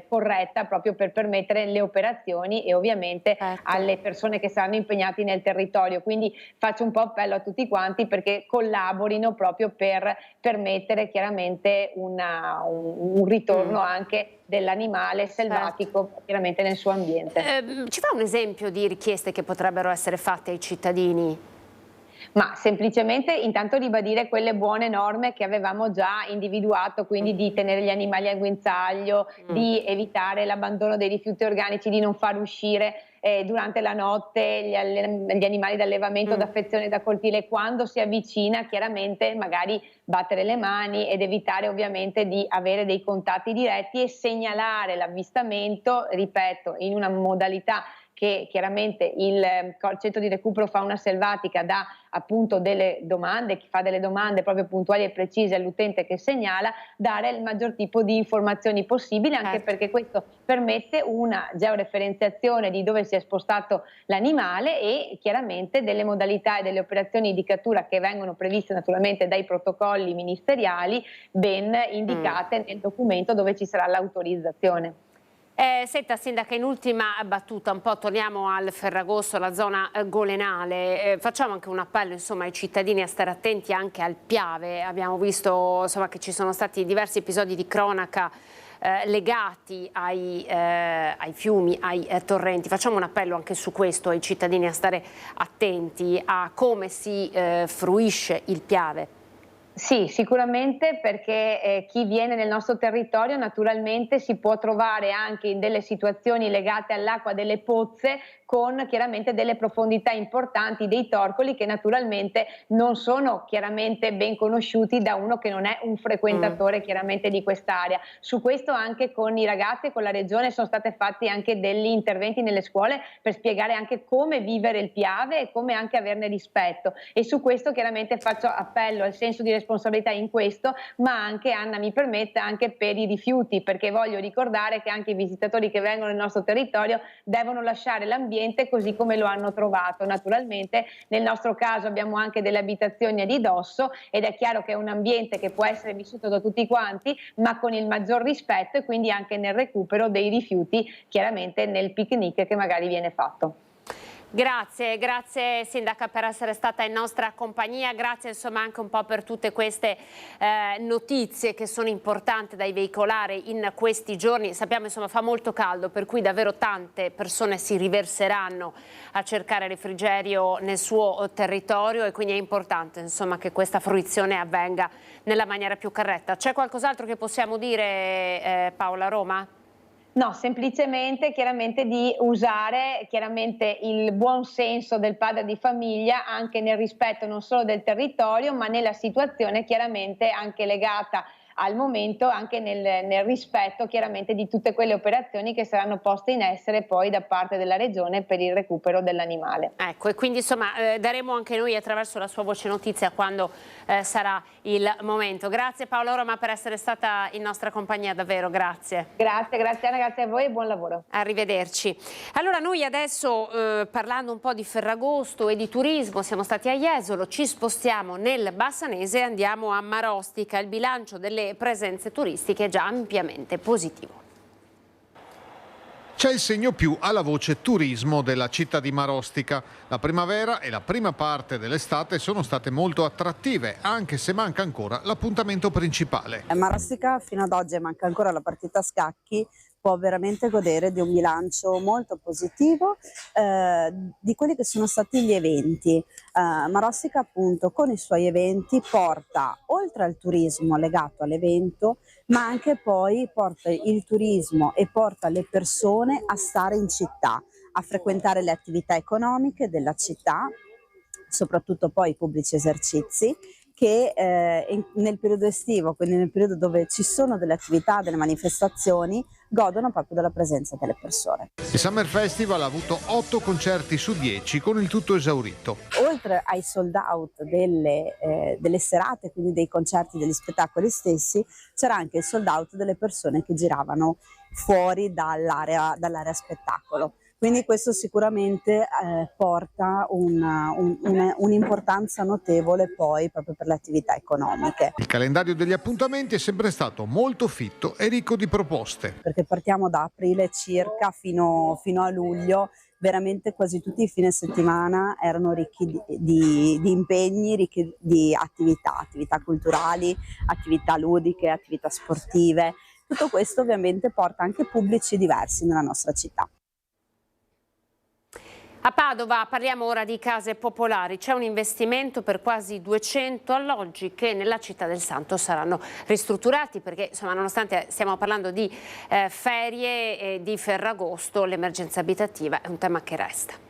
Speaker 14: corretta proprio per permettere le operazioni e ovviamente alle persone che saranno impegnati nel territorio. Quindi faccio un po' appello a tutti quanti perché collaborino proprio per permettere chiaramente un ritorno anche dell'animale selvatico chiaramente nel suo ambiente.
Speaker 1: Ci fa un esempio di richieste che potrebbero essere fatte ai cittadini?
Speaker 14: Ma semplicemente intanto ribadire quelle buone norme che avevamo già individuato, quindi di tenere gli animali al guinzaglio, di evitare l'abbandono dei rifiuti organici, di non far uscire durante la notte gli animali d'allevamento, d'affezione, da cortile. Quando si avvicina chiaramente magari battere le mani ed evitare ovviamente di avere dei contatti diretti e segnalare l'avvistamento, ripeto, in una modalità che chiaramente il centro di recupero fauna selvatica dà appunto delle domande, fa delle domande proprio puntuali e precise all'utente che segnala, dare il maggior tipo di informazioni possibile, anche perché questo permette una georeferenziazione di dove si è spostato l'animale e chiaramente delle modalità e delle operazioni di cattura che vengono previste naturalmente dai protocolli ministeriali ben indicate nel documento dove ci sarà l'autorizzazione.
Speaker 1: Senta Sindaca, in ultima battuta, un po' torniamo al Ferragosto, la zona golenale, facciamo anche un appello insomma, ai cittadini a stare attenti anche al Piave. Abbiamo visto insomma, che ci sono stati diversi episodi di cronaca legati ai fiumi, ai torrenti. Facciamo un appello anche su questo ai cittadini a stare attenti a come si fruisce il Piave.
Speaker 14: Sì, sicuramente perché chi viene nel nostro territorio naturalmente si può trovare anche in delle situazioni legate all'acqua delle pozze con chiaramente delle profondità importanti, dei torcoli che naturalmente non sono chiaramente ben conosciuti da uno che non è un frequentatore chiaramente di quest'area. Su questo anche con i ragazzi e con la Regione sono stati fatti anche degli interventi nelle scuole per spiegare anche come vivere il Piave e come anche averne rispetto, e su questo chiaramente faccio appello al senso di responsabilità in questo, ma anche, Anna mi permetta, anche per i rifiuti, perché voglio ricordare che anche i visitatori che vengono nel nostro territorio devono lasciare l'ambiente così come lo hanno trovato. Naturalmente nel nostro caso abbiamo anche delle abitazioni a ridosso ed è chiaro che è un ambiente che può essere vissuto da tutti quanti, ma con il maggior rispetto e quindi anche nel recupero dei rifiuti, chiaramente nel picnic che magari viene fatto.
Speaker 1: Grazie, grazie Sindaca per essere stata in nostra compagnia, grazie insomma anche un po' per tutte queste notizie che sono importanti da veicolare in questi giorni. Sappiamo insomma fa molto caldo, per cui davvero tante persone si riverseranno a cercare refrigerio nel suo territorio e quindi è importante insomma che questa fruizione avvenga nella maniera più corretta. C'è qualcos'altro che possiamo dire Paola Roma?
Speaker 14: No, semplicemente chiaramente di usare chiaramente il buon senso del padre di famiglia anche nel rispetto non solo del territorio ma nella situazione chiaramente anche legata al momento, anche nel rispetto chiaramente di tutte quelle operazioni che saranno poste in essere poi da parte della Regione per il recupero dell'animale.
Speaker 1: Ecco, e quindi insomma daremo anche noi attraverso la sua voce notizia quando sarà il momento. Grazie Paola Roma per essere stata in nostra compagnia, davvero grazie.
Speaker 14: Grazie Anna, grazie a voi e buon lavoro.
Speaker 1: Arrivederci. Allora noi adesso parlando un po' di Ferragosto e di turismo, siamo stati a Jesolo, ci spostiamo nel Bassanese e andiamo a Marostica. Il bilancio delle presenze turistiche è già ampiamente positivo.
Speaker 16: C'è il segno più alla voce turismo della città di Marostica. La primavera e la prima parte dell'estate sono state molto attrattive, anche se manca ancora l'appuntamento principale.
Speaker 17: Marostica fino ad oggi manca ancora la partita a scacchi, può veramente godere di un bilancio molto positivo di quelli che sono stati gli eventi. Marostica appunto con i suoi eventi porta oltre al turismo legato all'evento, ma anche poi porta il turismo e porta le persone a stare in città, a frequentare le attività economiche della città, soprattutto poi i pubblici esercizi, che nel periodo estivo, quindi nel periodo dove ci sono delle attività, delle manifestazioni, godono proprio della presenza delle persone.
Speaker 16: Il Summer Festival ha avuto 8 concerti su 10 con il tutto esaurito.
Speaker 17: Oltre ai sold out delle serate, quindi dei concerti, degli spettacoli stessi, c'era anche il sold out delle persone che giravano fuori dall'area spettacolo. Quindi questo sicuramente porta un'importanza notevole poi proprio per le attività economiche.
Speaker 16: Il calendario degli appuntamenti è sempre stato molto fitto e ricco di proposte.
Speaker 17: Perché partiamo da aprile circa fino a luglio, veramente quasi tutti i fine settimana erano ricchi di impegni, ricchi di attività culturali, attività ludiche, attività sportive. Tutto questo ovviamente porta anche pubblici diversi nella nostra città.
Speaker 1: A Padova parliamo ora di case popolari. C'è un investimento per quasi 200 alloggi che nella città del Santo saranno ristrutturati perché, insomma, nonostante stiamo parlando di ferie e di Ferragosto, l'emergenza abitativa è un tema che resta.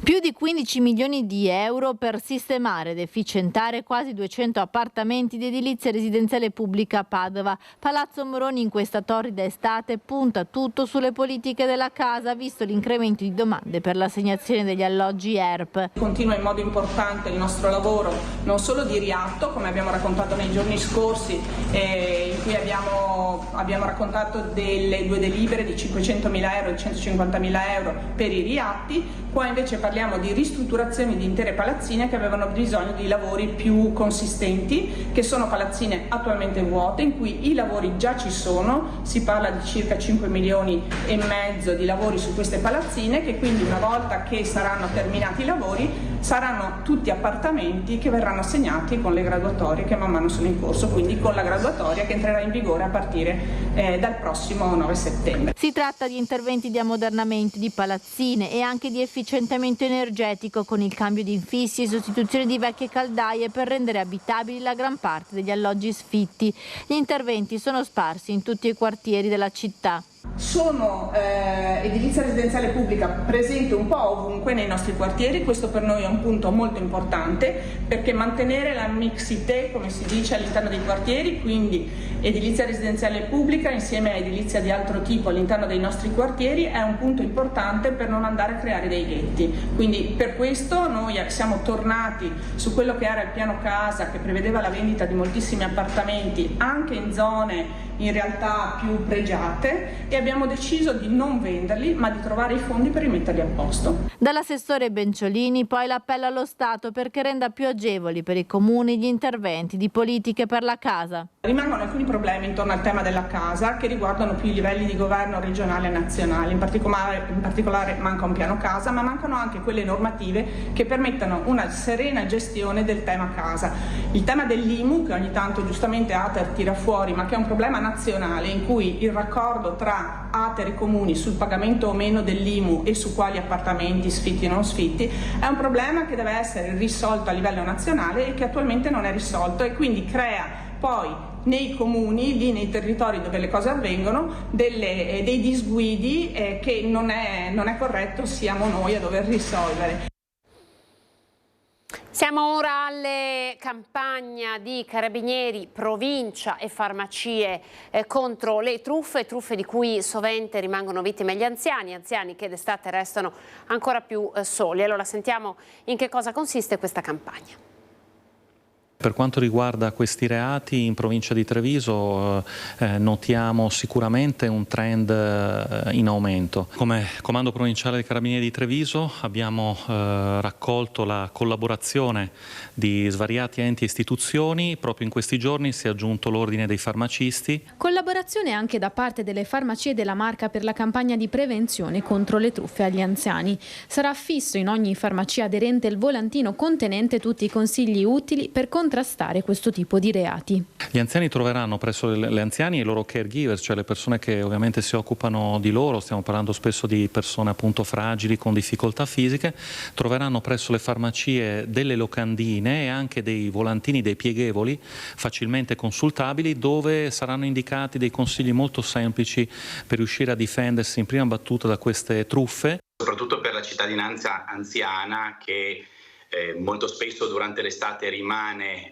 Speaker 5: Più di 15 milioni di euro per sistemare ed efficientare quasi 200 appartamenti di edilizia residenziale pubblica a Padova. Palazzo Moroni in questa torrida estate punta tutto sulle politiche della casa, visto l'incremento di domande per l'assegnazione degli alloggi ERP.
Speaker 18: Continua in modo importante il nostro lavoro, non solo di riatto, come abbiamo raccontato nei giorni scorsi, in cui abbiamo raccontato delle 2 delibere di 500.000 euro e 150.000 euro per i riatti. Qua invece parliamo di ristrutturazioni di intere palazzine che avevano bisogno di lavori più consistenti, che sono palazzine attualmente vuote, in cui i lavori già ci sono, si parla di circa 5,5 milioni di lavori su queste palazzine, che quindi una volta che saranno terminati i lavori saranno tutti appartamenti che verranno assegnati con le graduatorie che man mano sono in corso, quindi con la graduatoria che entrerà in vigore a partire dal prossimo 9 settembre.
Speaker 5: Si tratta di interventi di ammodernamento di palazzine e anche di efficientamento energetico con il cambio di infissi e sostituzione di vecchie caldaie per rendere abitabili la gran parte degli alloggi sfitti. Gli interventi sono sparsi in tutti i quartieri della città.
Speaker 18: Sono edilizia residenziale pubblica presente un po' ovunque nei nostri quartieri. Questo per noi è un punto molto importante, perché mantenere la mixité, come si dice, all'interno dei quartieri, quindi edilizia residenziale pubblica insieme a edilizia di altro tipo all'interno dei nostri quartieri, è un punto importante per non andare a creare dei ghetti. Quindi per questo noi siamo tornati su quello che era il piano casa, che prevedeva la vendita di moltissimi appartamenti anche in zone in realtà più pregiate, e abbiamo deciso di non venderli ma di trovare i fondi per rimetterli a posto.
Speaker 5: Dall'assessore Benciolini poi l'appello allo Stato perché renda più agevoli per i comuni gli interventi di politiche per la casa.
Speaker 18: Rimangono alcuni problemi intorno al tema della casa che riguardano più i livelli di governo regionale e nazionale, in particolare manca un piano casa, ma mancano anche quelle normative che permettano una serena gestione del tema casa. Il tema dell'IMU, che ogni tanto giustamente Ater tira fuori, ma che è un problema nazionale in cui il raccordo tra Ater e comuni sul pagamento o meno dell'IMU e su quali appartamenti sfitti o non sfitti è un problema che deve essere risolto a livello nazionale e che attualmente non è risolto, e quindi crea poi nei comuni, lì nei territori dove le cose avvengono, dei disguidi che non è corretto siamo noi a dover risolvere.
Speaker 1: Siamo ora alle campagne di carabinieri, provincia e farmacie contro le truffe di cui sovente rimangono vittime gli anziani che d'estate restano ancora più soli. Allora sentiamo in che cosa consiste questa campagna.
Speaker 19: Per quanto riguarda questi reati in provincia di Treviso notiamo sicuramente un trend in aumento. Come Comando Provinciale dei Carabinieri di Treviso abbiamo raccolto la collaborazione di svariati enti e istituzioni. Proprio in questi giorni si è aggiunto l'Ordine dei Farmacisti.
Speaker 20: Collaborazione anche da parte delle farmacie della Marca per la campagna di prevenzione contro le truffe agli anziani. Sarà fisso in ogni farmacia aderente il volantino contenente tutti i consigli utili per contrastare questo tipo di reati.
Speaker 19: Gli anziani troveranno presso le anziani e i loro caregiver, cioè le persone che ovviamente si occupano di loro, stiamo parlando spesso di persone appunto fragili con difficoltà fisiche, troveranno presso le farmacie delle locandine e anche dei volantini, dei pieghevoli facilmente consultabili, dove saranno indicati dei consigli molto semplici per riuscire a difendersi in prima battuta da queste truffe.
Speaker 21: Soprattutto per la cittadinanza anziana che
Speaker 2: molto spesso durante l'estate rimane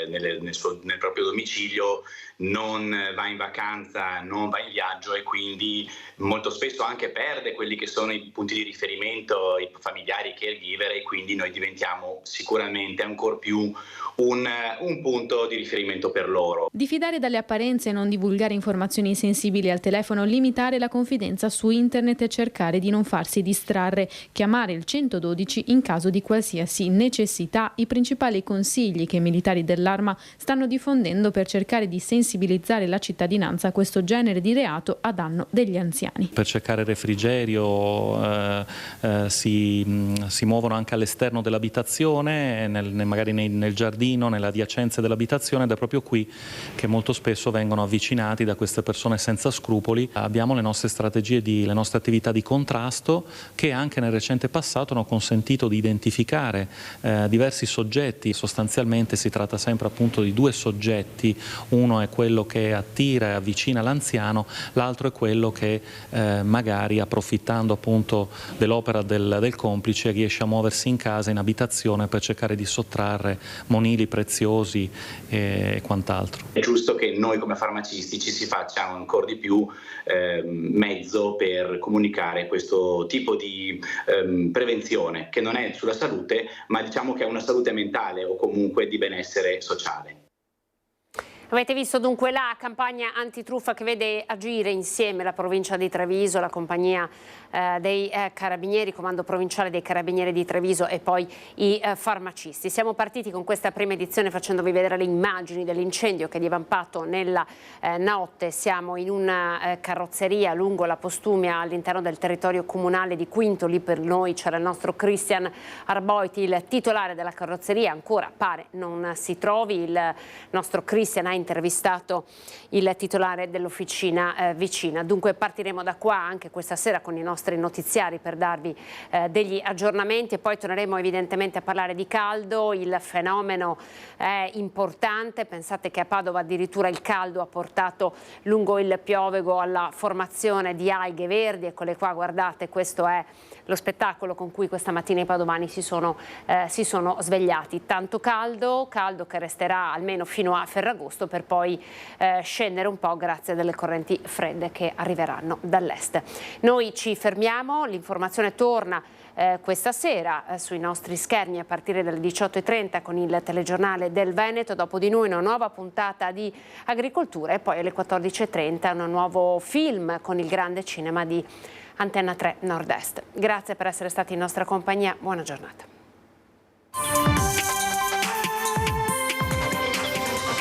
Speaker 2: nel proprio domicilio, non va in vacanza, non va in viaggio e quindi molto spesso anche perde quelli che sono i punti di riferimento, i familiari, i caregiver, e quindi noi diventiamo sicuramente ancor più un punto di riferimento per loro.
Speaker 20: Diffidare dalle apparenze, non divulgare informazioni sensibili al telefono, limitare la confidenza su internet e cercare di non farsi distrarre, chiamare il 112 in caso di qualsiasi necessità, i principali consigli che i militari dell'Arma stanno diffondendo per cercare di sensibilizzare la cittadinanza a questo genere di reato a danno degli anziani.
Speaker 19: Per cercare refrigerio si muovono anche all'esterno dell'abitazione, magari nel giardino, nelle adiacenze dell'abitazione, ed è proprio qui che molto spesso vengono avvicinati da queste persone senza scrupoli. Abbiamo le nostre strategie, le nostre attività di contrasto che anche nel recente passato hanno consentito di identificare diversi soggetti. Sostanzialmente si tratta sempre appunto di due soggetti, uno è quello che attira e avvicina l'anziano, l'altro è quello che magari, approfittando appunto dell'opera del complice, riesce a muoversi in casa, in abitazione, per cercare di sottrarre monili preziosi e quant'altro.
Speaker 2: È giusto che noi come farmacisti ci si faccia ancora di più mezzo per comunicare questo tipo di prevenzione, che non è sulla salute, ma diciamo che è una salute mentale o comunque di benessere sociale.
Speaker 1: Avete visto dunque la campagna antitruffa che vede agire insieme la provincia di Treviso, la compagnia dei carabinieri, comando provinciale dei carabinieri di Treviso e poi i farmacisti. Siamo partiti con questa prima edizione facendovi vedere le immagini dell'incendio che è divampato nella notte. Siamo in una carrozzeria lungo la Postumia all'interno del territorio comunale di Quinto. Lì per noi c'era il nostro Christian Arboiti, il titolare della carrozzeria, ancora pare non si trovi. Il nostro Christian ha intervistato il titolare dell'officina vicina. Dunque partiremo da qua anche questa sera con i nostri notiziari per darvi degli aggiornamenti e poi torneremo evidentemente a parlare di caldo. Il fenomeno è importante, pensate che a Padova addirittura il caldo ha portato lungo il Piovego alla formazione di alghe verdi, eccole qua, guardate, questo è lo spettacolo con cui questa mattina i padovani si sono svegliati. Tanto caldo che resterà almeno fino a Ferragosto per poi scendere un po' grazie a delle correnti fredde che arriveranno dall'est. Noi ci fermiamo, l'informazione torna questa sera sui nostri schermi a partire dalle 18:30 con il telegiornale del Veneto, dopo di noi una nuova puntata di agricoltura e poi alle 14:30 un nuovo film con il grande cinema di Antenna 3 Nord-Est. Grazie per essere stati in nostra compagnia, buona giornata.